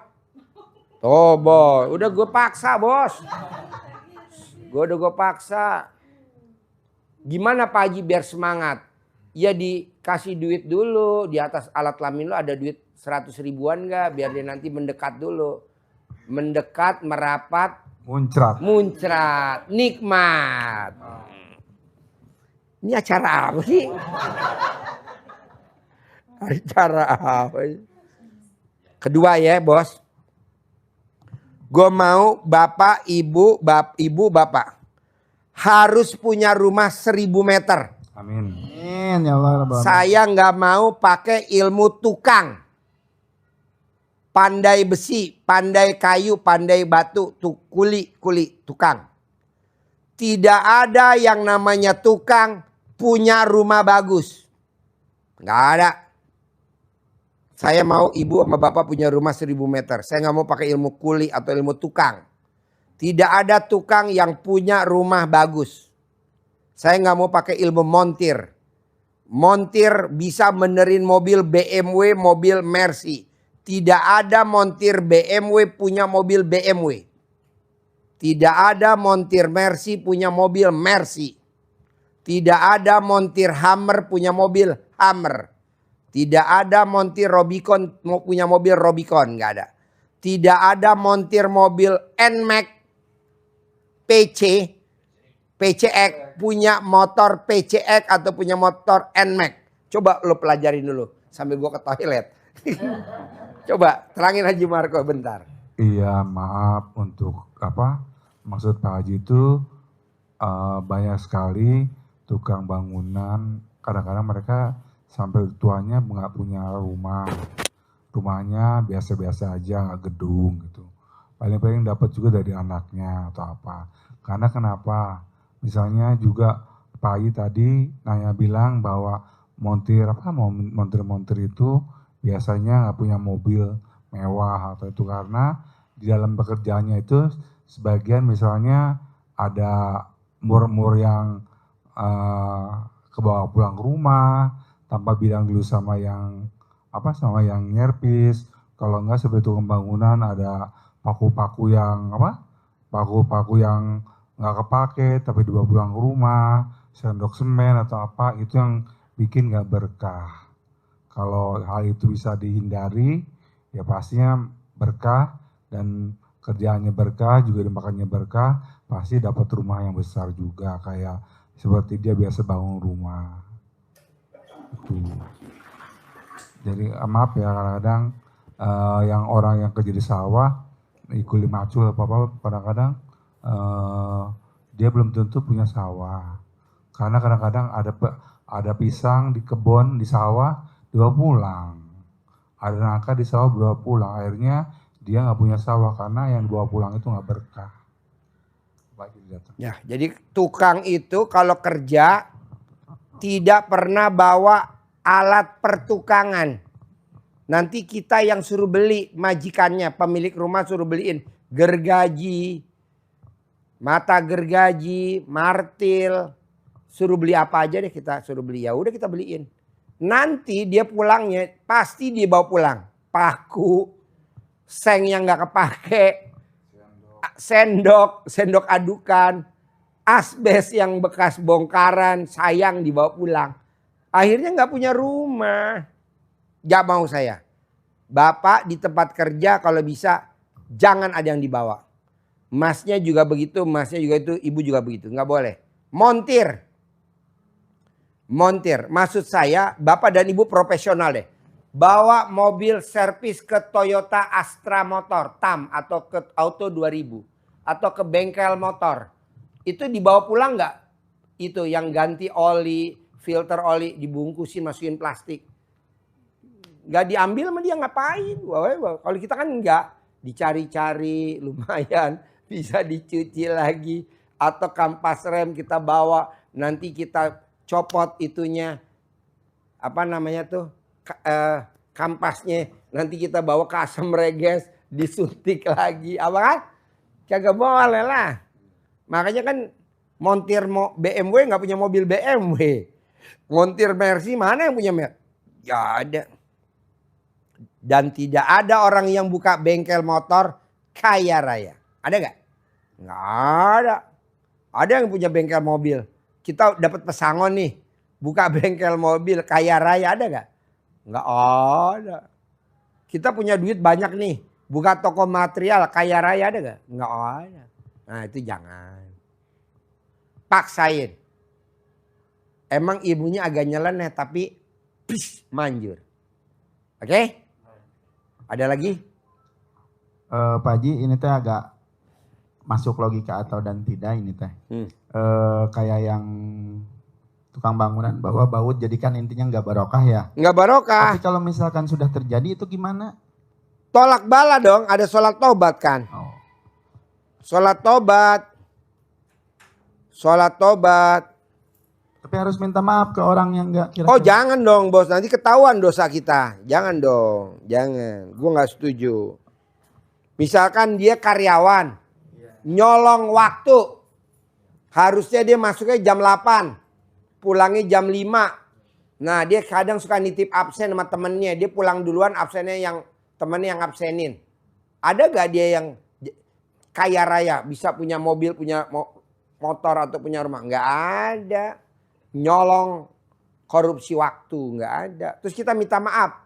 Tuh bos, udah gue paksa bos. Udah gue paksa. Gimana Pak Haji biar semangat? Ya dikasih duit dulu. Di atas alat kelamin lo ada duit 100 ribuan gak? Biar dia nanti mendekat dulu. Mendekat, merapat. Muncrat. Nikmat. Ini acara apa sih? Acara apa sih? Kedua ya bos. Gue mau bapak, ibu, bapak. Harus punya rumah 1000 meter.
Amin.
Amin ya Allah.
Saya nggak mau pakai ilmu tukang. Pandai besi, pandai kayu, pandai batu, kuli, tukang. Tidak ada yang namanya tukang punya rumah bagus. Nggak ada. Saya mau ibu sama bapak punya rumah 1000 meter. Saya nggak mau pakai ilmu kuli atau ilmu tukang. Tidak ada tukang yang punya rumah bagus. Saya nggak mau pakai ilmu montir. Montir bisa benerin mobil BMW, mobil Mercy. Tidak ada montir BMW punya mobil BMW. Tidak ada montir Mercy punya mobil Mercy. Tidak ada montir Hummer punya mobil Hummer. Tidak ada montir Rubicon punya mobil Rubicon, nggak ada. Tidak ada montir mobil NMAX PCX punya motor PCX atau punya motor NMAX. Coba lo pelajarin dulu sambil gua ke toilet. Coba terangin Haji Marco bentar.
Iya maaf untuk maksud Pak Haji itu banyak sekali tukang bangunan. Kadang-kadang mereka sampai tuanya nggak punya rumah. Rumahnya biasa-biasa aja, nggak gedung gitu. Paling-paling dapat juga dari anaknya atau apa. Karena kenapa? Misalnya juga Pak Haji tadi bilang bahwa montir itu biasanya nggak punya mobil mewah atau itu karena di dalam pekerjaannya itu sebagian misalnya ada mur-mur yang kebawa pulang ke rumah tanpa bilang dulu sama yang nyerpis. Kalau enggak seperti tukang bangunan ada paku-paku yang nggak kepake tapi dibawa pulang ke rumah, sendok semen atau apa, itu yang bikin nggak berkah. Kalau hal itu bisa dihindari, ya pastinya berkah dan kerjaannya berkah, juga makannya berkah, pasti dapat rumah yang besar juga kayak seperti dia biasa bangun rumah. Tuh. Jadi maaf ya kadang-kadang yang orang yang kerja di sawah, ikuli macul apa-apa, kadang-kadang dia belum tentu punya sawah. Karena kadang-kadang ada pisang di kebun, di sawah, dibawa pulang. Ada nangka di sawah dibawa pulang. Akhirnya dia nggak punya sawah karena yang dibawa pulang itu nggak berkah.
Ya, jadi tukang itu kalau kerja tidak pernah bawa alat pertukangan. Nanti kita yang suruh beli, majikannya, pemilik rumah suruh beliin gergaji, mata gergaji, martil, suruh beli apa aja deh kita suruh beli. Ya udah kita beliin. Nanti dia pulangnya pasti dia bawa pulang paku, seng yang nggak kepake, sendok adukan, asbes yang bekas bongkaran, sayang dibawa pulang. Akhirnya nggak punya rumah. Gak mau saya. Bapak di tempat kerja kalau bisa jangan ada yang dibawa. Masnya juga begitu, masnya juga itu, ibu juga begitu. Nggak boleh. Montir. Maksud saya bapak dan ibu profesional deh. Bawa mobil servis ke Toyota Astra Motor, TAM atau ke Auto 2000. Atau ke bengkel motor. Itu dibawa pulang nggak? Itu yang ganti oli, filter oli, dibungkusin masukin plastik. Gak diambil sama dia ngapain? Wah, kalau kita kan enggak. Dicari-cari lumayan. Bisa dicuci lagi. Atau kampas rem kita bawa. Nanti kita copot itunya. Apa namanya tuh? Kampasnya. Nanti kita bawa ke asam reges. Disuntik lagi. Apa kan? Kagak boleh lah. Makanya kan montir BMW gak punya mobil BMW. Montir Mercy mana yang punya Mercy? Gak ada. Dan tidak ada orang yang buka bengkel motor kaya raya. Ada gak? Nggak ada. Ada yang punya bengkel mobil. Kita dapat pesangon nih. Buka bengkel mobil kaya raya ada gak? Nggak ada. Kita punya duit banyak nih. Buka toko material kaya raya ada gak? Nggak ada. Nah itu jangan. Paksain. Emang ibunya agak nyeleneh tapi manjur. Oke? Ada lagi?
Pak Haji ini teh agak masuk logika atau dan tidak ini teh. Kayak yang tukang bangunan bahwa baut jadi kan intinya nggak barokah ya.
Nggak barokah.
Tapi kalau misalkan sudah terjadi itu gimana?
Tolak bala dong, ada sholat tobat kan.
Oh.
Sholat tobat.
Tapi harus minta maaf ke orang yang nggak kira-kira.
Oh jangan dong bos, nanti ketahuan dosa kita. Jangan dong, jangan. Gue nggak setuju. Misalkan dia karyawan, nyolong waktu. Harusnya dia masuknya jam 8, pulangnya jam 5. Nah dia kadang suka nitip absen sama temennya. Dia pulang duluan, absennya yang temennya yang absenin. Ada gak dia yang kaya raya, bisa punya mobil, punya motor atau punya rumah? Nggak ada. Nyolong korupsi waktu nggak ada. Terus kita minta maaf.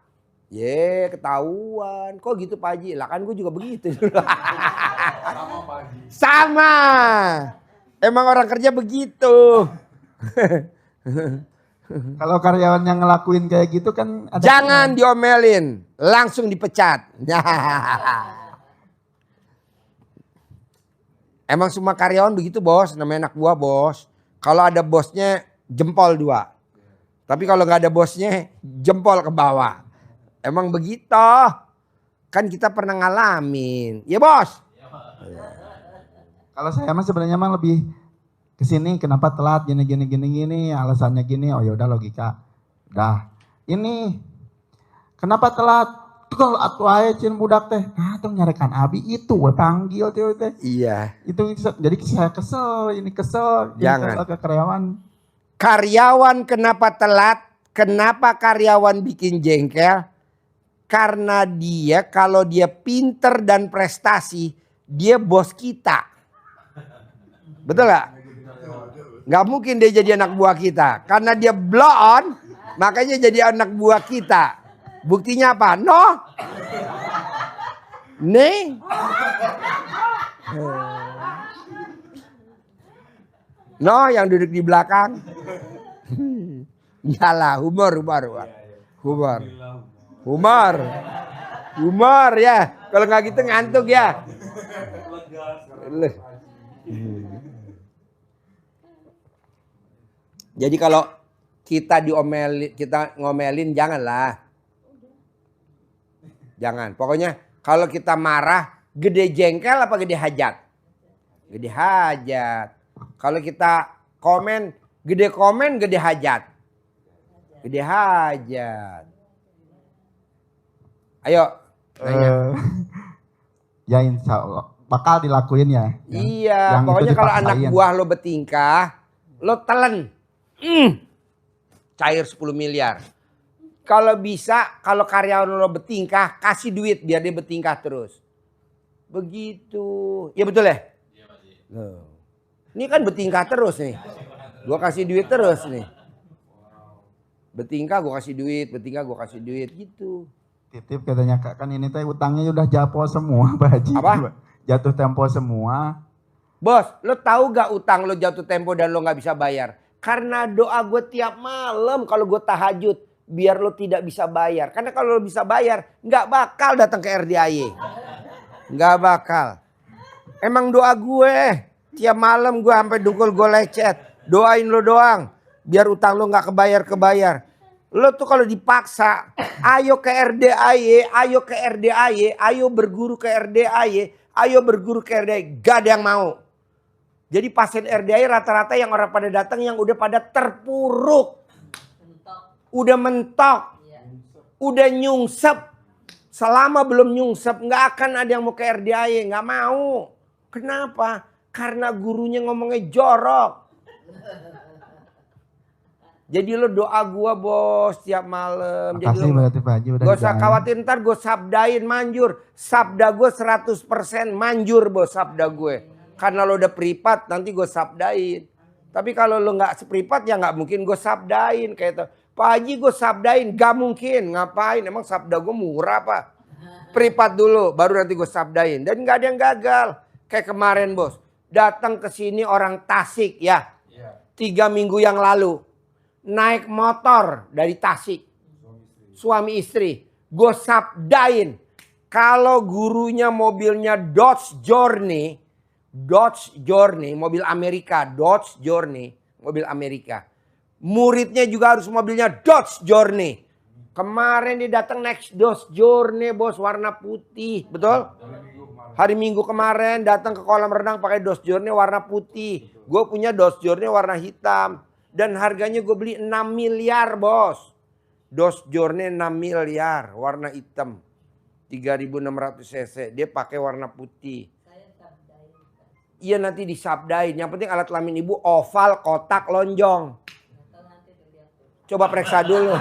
Ketahuan. Kok gitu Pak Haji? Lah kan gue juga begitu.
Sama Pak Haji.
Sama. Emang orang kerja begitu.
Kalau karyawan yang ngelakuin kayak gitu kan ada
Jangan diomelin. Langsung dipecat. Emang semua karyawan begitu bos. Namanya anak buah bos. Kalau ada bosnya jempol 2. Tapi kalau nggak ada bosnya jempol ke bawah. Emang begitu. Kan kita pernah ngalamin. Ya bos.
Kalau saya mah sebenarnya mah lebih kesini kenapa telat gini alasannya gini. Oh ya udah logika. Dah. Ini kenapa telat? Kalau atuh aya cin budak teh. Nah, tuh nyarekan abi itu we panggil teh.
Iya.
Itu jadi saya kesel, ini kesel.
Jangan.
Kesel ke karyawan.
Karyawan kenapa telat? Kenapa karyawan bikin jengkel? Karena dia kalau dia pinter dan prestasi, dia bos kita. Betul gak? Gak mungkin dia jadi anak buah kita. Karena dia blow on, makanya jadi anak buah kita. Buktinya apa? No. Nih. No yang duduk di belakang. Iyalah, humor. Humor ya. Kalau nggak gitu ngantuk ya. Jadi kalau kita ngomelin janganlah. Jangan. Pokoknya kalau kita marah, gede jengkel apa gede hajat? Gede hajat. Kalau kita komen, gede hajat. Gede hajat. Ayo.
Ya insya Allah. Bakal dilakuin ya.
Iya. Pokoknya kalau anak buah lo bertingkah, lo telan. Cair 10 miliar. Kalau bisa, kalau karyawan lo bertingkah, kasih duit biar dia bertingkah terus. Begitu. Ya betul ya? Iya, Pak. Ini kan bertingkah terus nih. Gua kasih duit terus nih. Bertingkah gua kasih duit gitu.
Titip katanya Kak, kan ini teh utangnya udah japo semua Pak Haji.
Apa?
Jatuh tempo semua.
Bos, lo tahu gak utang lo jatuh tempo dan lo gak bisa bayar? Karena doa gue tiap malam kalau gue tahajud. Biar lo tidak bisa bayar. Karena kalau lo bisa bayar, nggak bakal datang ke RDIY. Nggak bakal. Emang doa gue, tiap malam gue sampai dukul gue lecet. Doain lo doang. Biar utang lo nggak kebayar. Lo tuh kalau dipaksa, ayo ke RDIY, ayo berguru ke RDIY, gak ada yang mau. Jadi pasien RDIY rata-rata yang orang pada datang yang udah pada terpuruk. Udah mentok, udah nyungsep. Selama belum nyungsep nggak akan ada yang mau ke RDIY, nggak mau. Kenapa? Karena gurunya ngomongnya jorok. Jadi lo doa gua bos tiap malam.
Makasih berarti Pak Haji udah
gak usah khawatir, ntar gue sabdain manjur. Sabda gue 100% manjur bos sabda gue. Karena lo udah privat nanti gue sabdain. Tapi kalau lo nggak seprivat ya nggak mungkin gue sabdain kayak itu. Pak Haji gue sabdain, gak mungkin. Ngapain? Emang sabda gue murah apa? Privat dulu, baru nanti gue sabdain. Dan gak ada yang gagal. Kayak kemarin bos, datang ke sini orang Tasik ya. 3 minggu yang lalu. Naik motor dari Tasik. Suami istri. Gue sabdain. Kalau gurunya mobilnya Dodge Journey, mobil Amerika, mobil Amerika. Muridnya juga harus mobilnya Dodge Journey. Kemarin dia datang naik Dodge Journey bos warna putih. Betul? Hari Minggu kemarin datang ke kolam renang pakai Dodge Journey warna putih. Gue punya Dodge Journey warna hitam. Dan harganya gue beli 6 miliar bos. Dodge Journey 6 miliar warna hitam. 3.600 cc. Dia pakai warna putih. Iya nanti disabdain. Yang penting alat kelamin ibu oval, kotak, lonjong. Coba periksa dulu.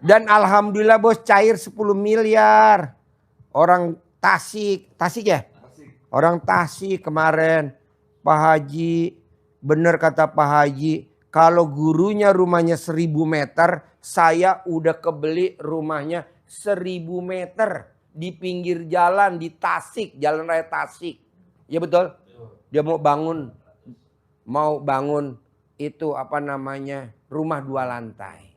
Dan alhamdulillah bos cair 10 miliar. Orang Tasik ya? Orang Tasik kemarin. Pak Haji, bener kata Pak Haji. Kalau gurunya rumahnya 1000 meter. Saya udah kebeli rumahnya 1000 meter. Di pinggir jalan di Tasik. Jalan raya Tasik. Ya betul? Dia mau bangun. Itu apa namanya rumah 2 lantai.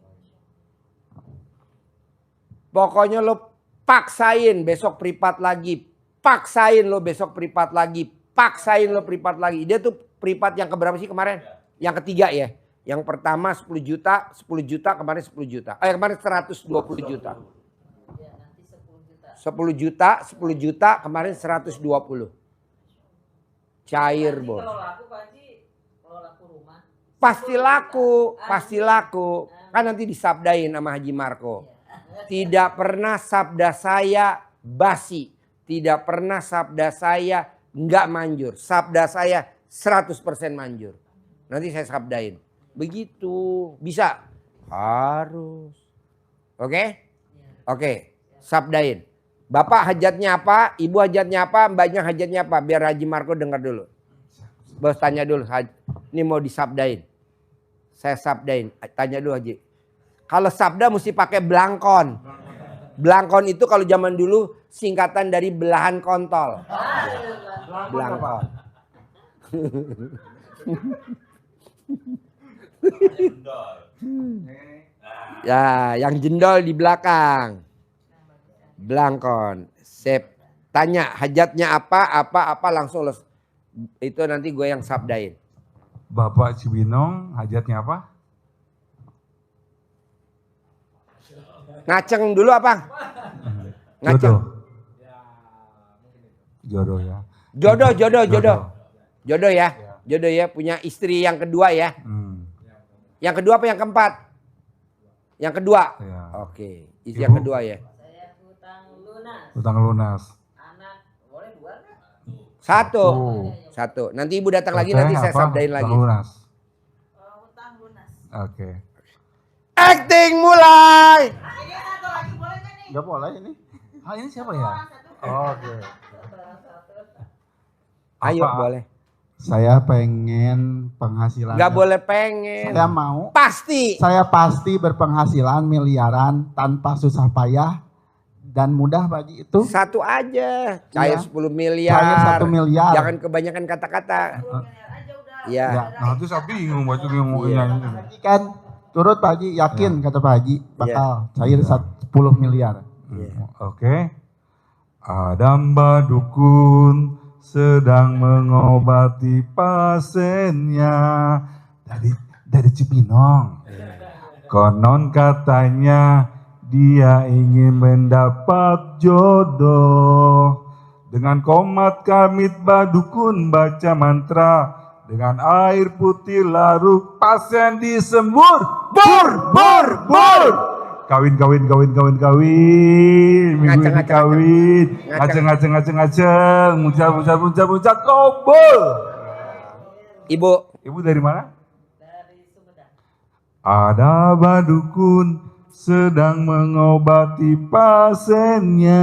Pokoknya lo paksain besok privat lagi. Paksain lo privat lagi. Dia tuh privat yang keberapa sih kemarin? Yang ketiga ya. Yang pertama 10 juta, kemarin 10 juta. Kemarin 120 juta. 10 juta, kemarin 120. Cair bos. Pasti laku. Kan nanti disabdain sama Haji Marco. Tidak pernah sabda saya basi. Tidak pernah sabda saya nggak manjur. Sabda saya 100% manjur. Nanti saya sabdain. Begitu. Bisa? Harus. Oke? Oke. Sabdain. Bapak hajatnya apa? Ibu hajatnya apa? Mbaknya hajatnya apa? Biar Haji Marco dengar dulu. Bos tanya dulu. Ini mau disabdain. Saya sabdain. Tanya dulu Haji. Kalau sabda mesti pakai belangkon. Belangkon itu kalau zaman dulu singkatan dari belahan kontol. Belangkon. Ya, yang jendol di belakang. Blangkon. Sip. Tanya hajatnya apa langsung itu nanti gue yang sabdain.
Bapak Cibinong hajatnya apa?
Ngaceng dulu apa? Ngaceng.
Jodoh ya.
Jodoh ya. Jodoh ya, punya istri yang kedua ya. Yang kedua apa yang keempat? Yang kedua.
Ya.
Oke, istri yang kedua ya.
Saya
Utang lunas.
anak boleh 2 kan?
Satu. Nanti ibu datang lagi, nanti saya sabdain lagi.
Utang lunas.
Utang lunas.
Oke.
Acting mulai.
Ini satu lagi boleh kan nih?
Gak boleh ini.
Ini siapa ya?
Oke.
Ayo
Apa?
boleh.
Saya pengen penghasilan.
Gak boleh pengen.
Saya mau.
Pasti.
Saya pasti berpenghasilan miliaran tanpa susah payah dan mudah bagi itu.
Satu aja. Cair
Iya.
10 miliar.
Cair 1 miliar.
Jangan kebanyakan kata-kata. Iya.
Ya.
Nah itu saya bingung baca yang mau
Iya.
nyanyi.
Berarti kan turut Pak Haji yakin kata Pak Haji bakal cair 10 miliar.
Oke. Ada Mbak Dukun sedang mengobati pasiennya dari Cibinong. Konon katanya dia ingin mendapat jodoh. Dengan komat kamit Mbak Dukun baca mantra. Dengan air putih larut pasien disembur. Bur. Kawin. Minggu ini kawin. Ngaceng. Muncat. Kobol.
Ibu.
Ibu dari mana?
Dari Sumedang.
Ada badukun sedang mengobati pasiennya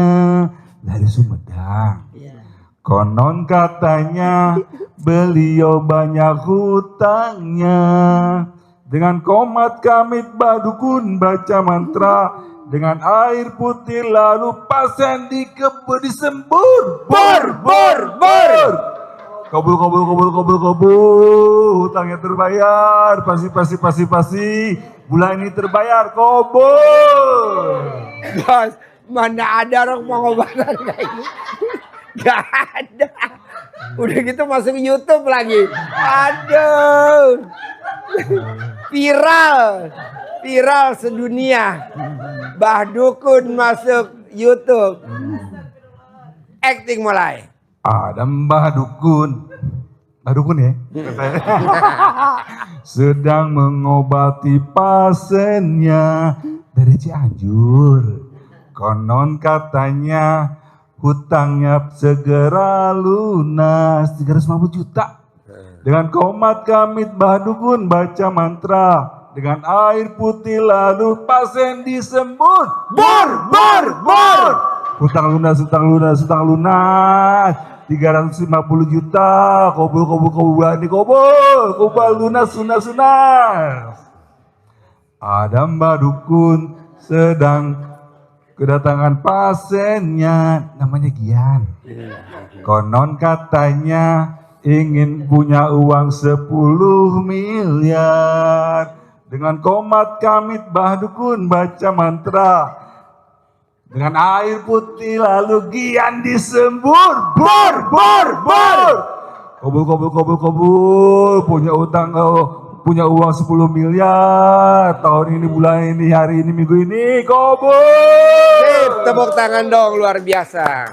dari Sumedang. Konon katanya beliau banyak hutangnya. Dengan komat kamit badukun baca mantra. Dengan air putih lalu pasien disembur. Bur. Kabul. Hutangnya terbayar. Pasti. Bulan ini terbayar. Kabul.
Bos, mana ada orang pengobatan kayak ini? Gak ada. Udah gitu masuk YouTube lagi. Aduh. Viral sedunia. Mbah Dukun masuk YouTube. Acting mulai.
Ada Mbah Dukun ya? Sedang mengobati pasiennya dari Cianjur. Konon katanya hutangnya segera lunas 350 juta. Dengan komat kamit Mbah Dukun baca mantra. Dengan air putih lalu pasien disembur. Bur. Hutang lunas. 350 juta. Kobul bulan ini kobul lunas. Ada Mbak Dukun sedang kedatangan pasiennya namanya Gian. Konon katanya ingin punya uang 10 miliar. Dengan komat kamit Mbah Dukun baca mantra. Dengan air putih lalu Gian disembur. Bur. Kobul. Punya uang 10 miliar. Tahun ini, bulan ini, hari ini, minggu ini. Kobul.
Tepuk tangan dong, luar biasa.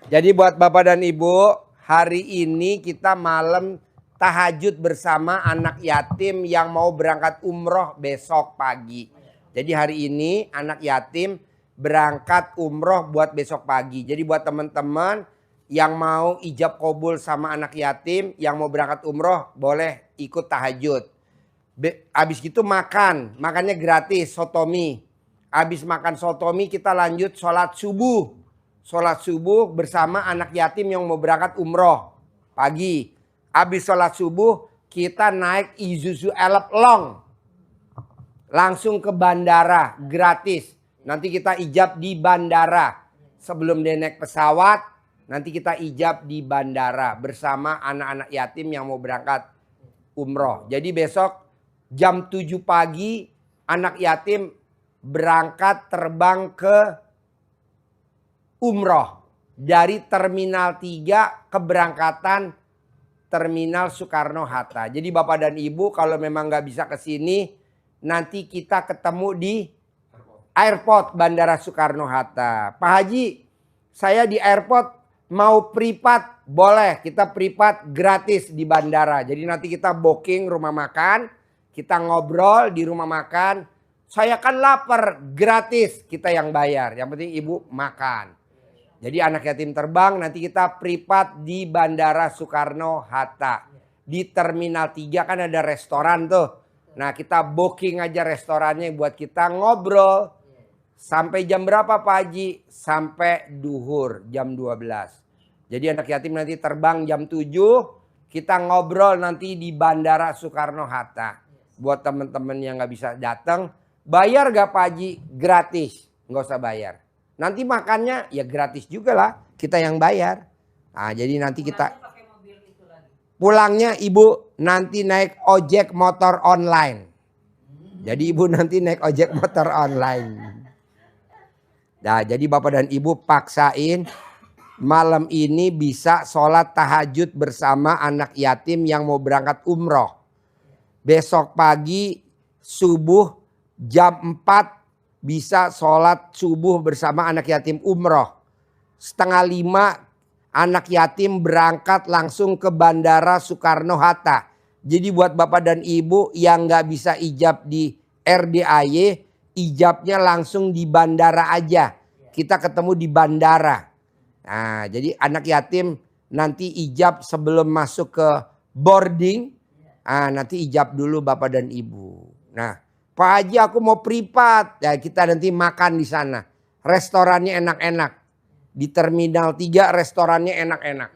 Jadi buat Bapak dan Ibu, hari ini kita malam tahajud bersama anak yatim yang mau berangkat umroh besok pagi. Jadi hari ini anak yatim berangkat umroh buat besok pagi. Jadi buat teman-teman yang mau ijab kabul sama anak yatim yang mau berangkat umroh boleh ikut tahajud. Abis gitu makannya gratis, sotomi. Abis makan sotomi kita lanjut sholat subuh. Sholat subuh bersama anak yatim yang mau berangkat umroh pagi. Abis sholat subuh kita naik Isuzu Elf Long. Langsung ke bandara gratis. Nanti kita ijab di bandara. Sebelum dia naik pesawat, nanti kita ijab di bandara bersama anak-anak yatim yang mau berangkat umroh. Jadi besok jam 7 pagi anak yatim berangkat terbang ke umroh. Dari Terminal 3 keberangkatan Terminal Soekarno-Hatta. Jadi Bapak dan Ibu kalau memang nggak bisa ke sini, nanti kita ketemu di airport Bandara Soekarno-Hatta. Pak Haji, saya di airport mau privat, boleh. Kita privat gratis di bandara. Jadi nanti kita booking rumah makan, kita ngobrol di rumah makan. Saya kan lapar, gratis. Kita yang bayar. Yang penting ibu makan. Jadi anak yatim terbang nanti kita privat di Bandara Soekarno-Hatta. Di Terminal 3 kan ada restoran tuh. Nah kita booking aja restorannya buat kita ngobrol. Sampai jam berapa Pak Haji? Sampai duhur jam 12. Jadi anak yatim nanti terbang jam 7. Kita ngobrol nanti di Bandara Soekarno-Hatta. Buat teman-teman yang nggak bisa datang. Bayar gak Pak Haji? Gratis. Nggak usah bayar. Nanti makannya ya gratis juga lah. Kita yang bayar. Nah, jadi nanti kita pulangnya ibu nanti naik ojek motor online. Jadi ibu nanti naik ojek motor online. Nah, jadi Bapak dan Ibu paksain malam ini bisa sholat tahajud bersama anak yatim yang mau berangkat umroh. Besok pagi subuh jam 4 bisa sholat subuh bersama anak yatim umroh. 4:30 anak yatim berangkat langsung ke Bandara Soekarno-Hatta. Jadi buat Bapak dan Ibu yang nggak bisa ijab di RDAY, ijabnya langsung di bandara aja. Kita ketemu di bandara. Nah, jadi anak yatim nanti ijab sebelum masuk ke boarding. Nanti ijab dulu Bapak dan Ibu. Nah, Pak Haji aku mau privat. Ya kita nanti makan di sana. Restorannya enak-enak. Di Terminal 3 restorannya enak-enak.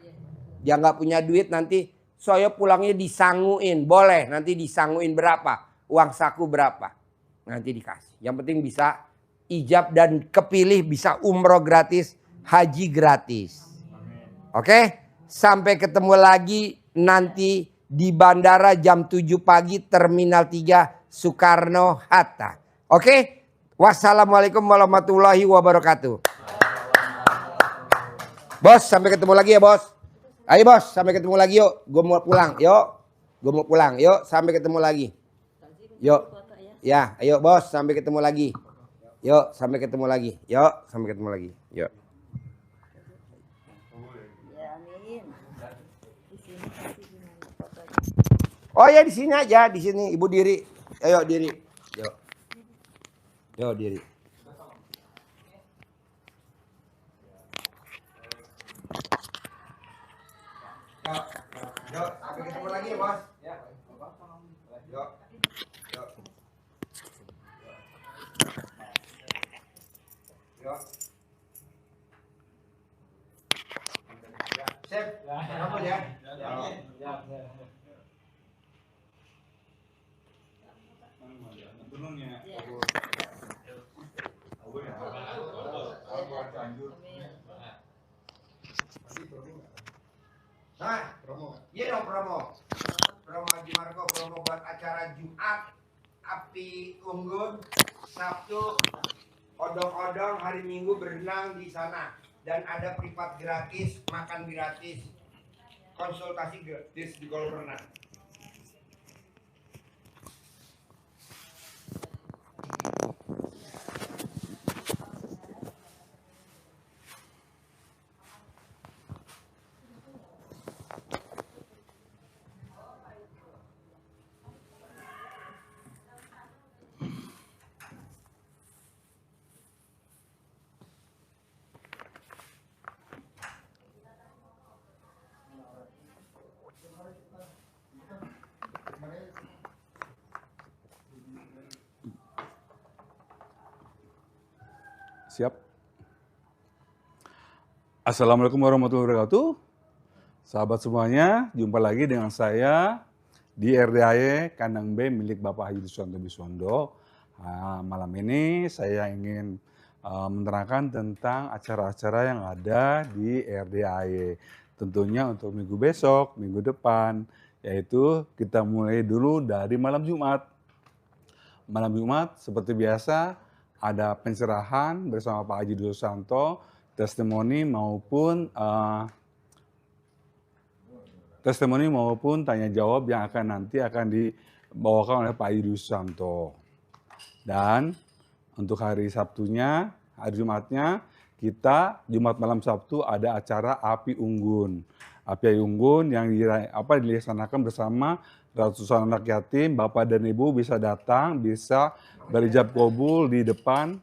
Dia nggak punya duit nanti saya pulangnya disanguin. Boleh nanti disanguin berapa. Uang saku berapa. Nanti dikasih. Yang penting bisa ijab dan kepilih bisa umroh gratis. Haji gratis. Oke? Sampai ketemu lagi nanti di bandara jam 7 pagi Terminal 3 Soekarno-Hatta. Oke? Wassalamualaikum warahmatullahi wabarakatuh. Bos, sampai ketemu lagi ya bos. Ayo bos, sampai ketemu lagi yuk. Gue mau pulang, yuk. Gue mau pulang, yuk. Sampai ketemu lagi. Yuk. Ya, ayo bos, sampai ketemu lagi. Yuk, sampai ketemu lagi. Yuk, sampai ketemu lagi. Yuk. Oh ya di sini aja, di sini ibu diri. Ayo diri. Yuk. Yuk diri. Yuk, sampai ketemu lagi ya bos. Ya. Yuk. Yuk. Yuk. Ya, sip. Kamu ya. Nah, promo. Iya dong promo. Promo Haji Marco, promo buat acara Jumat, Api Unggun, Sabtu, odong-odong, hari Minggu berenang di sana. Dan ada privat gratis, makan gratis, konsultasi gratis di kolam renang.
Siap. Assalamualaikum warahmatullahi wabarakatuh. Sahabat semuanya, jumpa lagi dengan saya di RDAY Kandang B milik Bapak Haji Suwanto Biswondo. Malam ini saya ingin menerangkan tentang acara-acara yang ada di RDAY. Tentunya untuk minggu besok, minggu depan, yaitu kita mulai dulu dari malam Jumat. Malam Jumat seperti biasa ada pencerahan bersama Pak Haji Susanto, testimoni maupun tanya jawab yang nanti akan dibawakan oleh Pak Haji Susanto. Dan untuk hari Sabtunya, hari Jumatnya, kita Jumat malam Sabtu ada acara Api Unggun. Api Unggun yang dilaksanakan bersama ratusan anak yatim. Bapak dan Ibu bisa datang, bisa berijab kabul di depan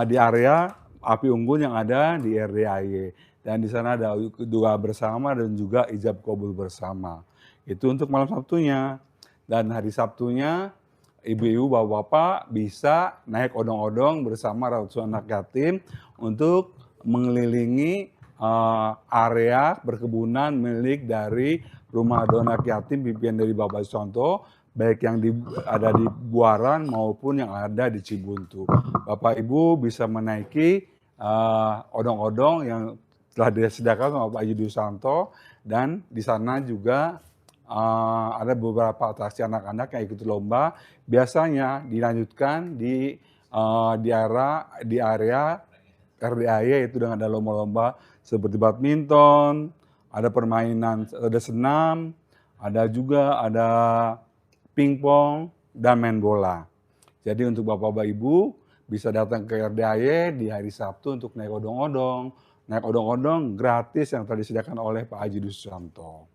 di area Api Unggun yang ada di RDAY. Dan di sana ada doa bersama dan juga ijab kabul bersama. Itu untuk malam Sabtunya. Dan hari Sabtunya, ibu-ibu, bapak-bapak bisa naik odong-odong bersama ratusan anak yatim untuk mengelilingi area perkebunan milik dari Rumah Anak Yatim pimpinan dari Bapak Susanto, baik yang ada di Buaran maupun yang ada di Cibuntu. Bapak Ibu bisa menaiki odong-odong yang telah disediakan oleh Pak Haji Susanto, dan di sana juga ada beberapa atraksi anak-anak yang ikut lomba. Biasanya dilanjutkan di area RDAY, itu dengan ada lomba-lomba seperti badminton, ada permainan, ada senam, ada pingpong dan main bola. Jadi untuk Bapak-Bapak Ibu bisa datang ke RDAY di hari Sabtu untuk naik odong-odong. Naik odong-odong gratis yang telah disediakan oleh Pak Haji Susanto.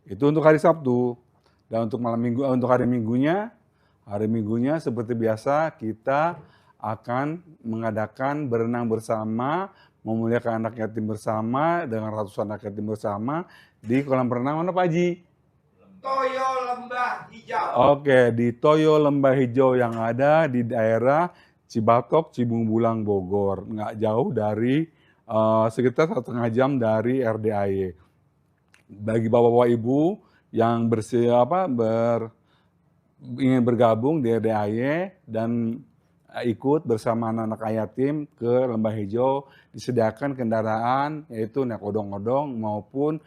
Itu untuk hari Sabtu. Dan untuk hari Minggunya seperti biasa kita akan mengadakan berenang bersama, memuliakan anak yatim bersama dengan ratusan anak yatim bersama di kolam renang mana Pak Haji?
Toyo Lembah Hijau.
Oke, di Toyo Lembah Hijau yang ada di daerah Cibatok, Cibungbulang, Bogor. Nggak jauh dari sekitar 1,5 jam dari RDAY. Bagi bapak-bapak ibu yang ingin bergabung di RDAY dan ikut bersama anak-anak yatim ke Lembah Hijau, disediakan kendaraan yaitu naik odong-odong maupun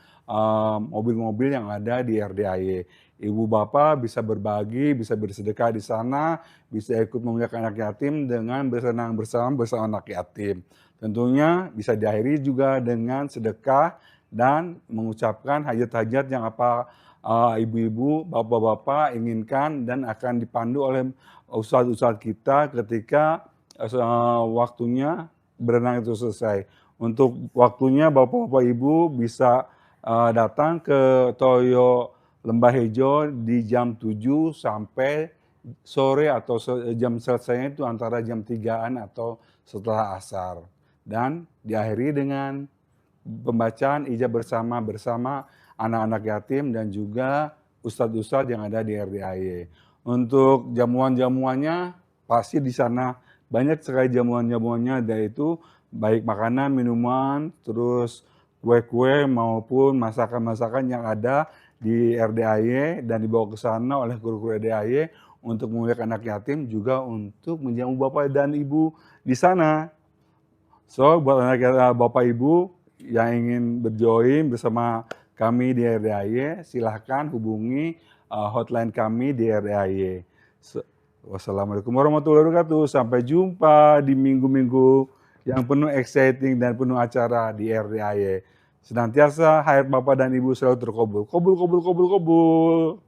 mobil-mobil yang ada di RDAY. Ibu bapak bisa berbagi, bisa bersedekah di sana, bisa ikut memuliakan anak yatim dengan bersenang bersama anak yatim. Tentunya bisa diakhiri juga dengan sedekah dan mengucapkan hajat-hajat yang ibu-ibu, bapak-bapak inginkan dan akan dipandu oleh ustadz-ustadz kita ketika waktunya berenang itu selesai. Untuk waktunya bapak-bapak ibu bisa datang ke Toyo Lembah Hijau di jam 7 sampai sore, atau jam selesainya itu antara jam 3-an atau setelah asar. Dan diakhiri dengan pembacaan ijab bersama anak-anak yatim dan juga ustadz-ustadz yang ada di RDAY. Untuk jamuan-jamuannya pasti di sana banyak sekali jamuan-jamuannya, yaitu baik makanan, minuman, terus kue-kue maupun masakan-masakan yang ada di RDAY dan dibawa ke sana oleh guru-guru RDAY untuk memuliakan anak yatim, juga untuk menjamu bapak dan ibu di sana. So buat bapak ibu yang ingin berjoin bersama kami di RDAY, silahkan hubungi hotline kami di RDAY. Wassalamualaikum warahmatullahi wabarakatuh. Sampai jumpa di minggu-minggu yang penuh exciting dan penuh acara di RDAY. Senantiasa hayat Bapak dan Ibu selalu terkabul. Kabul, kabul, kabul, kabul.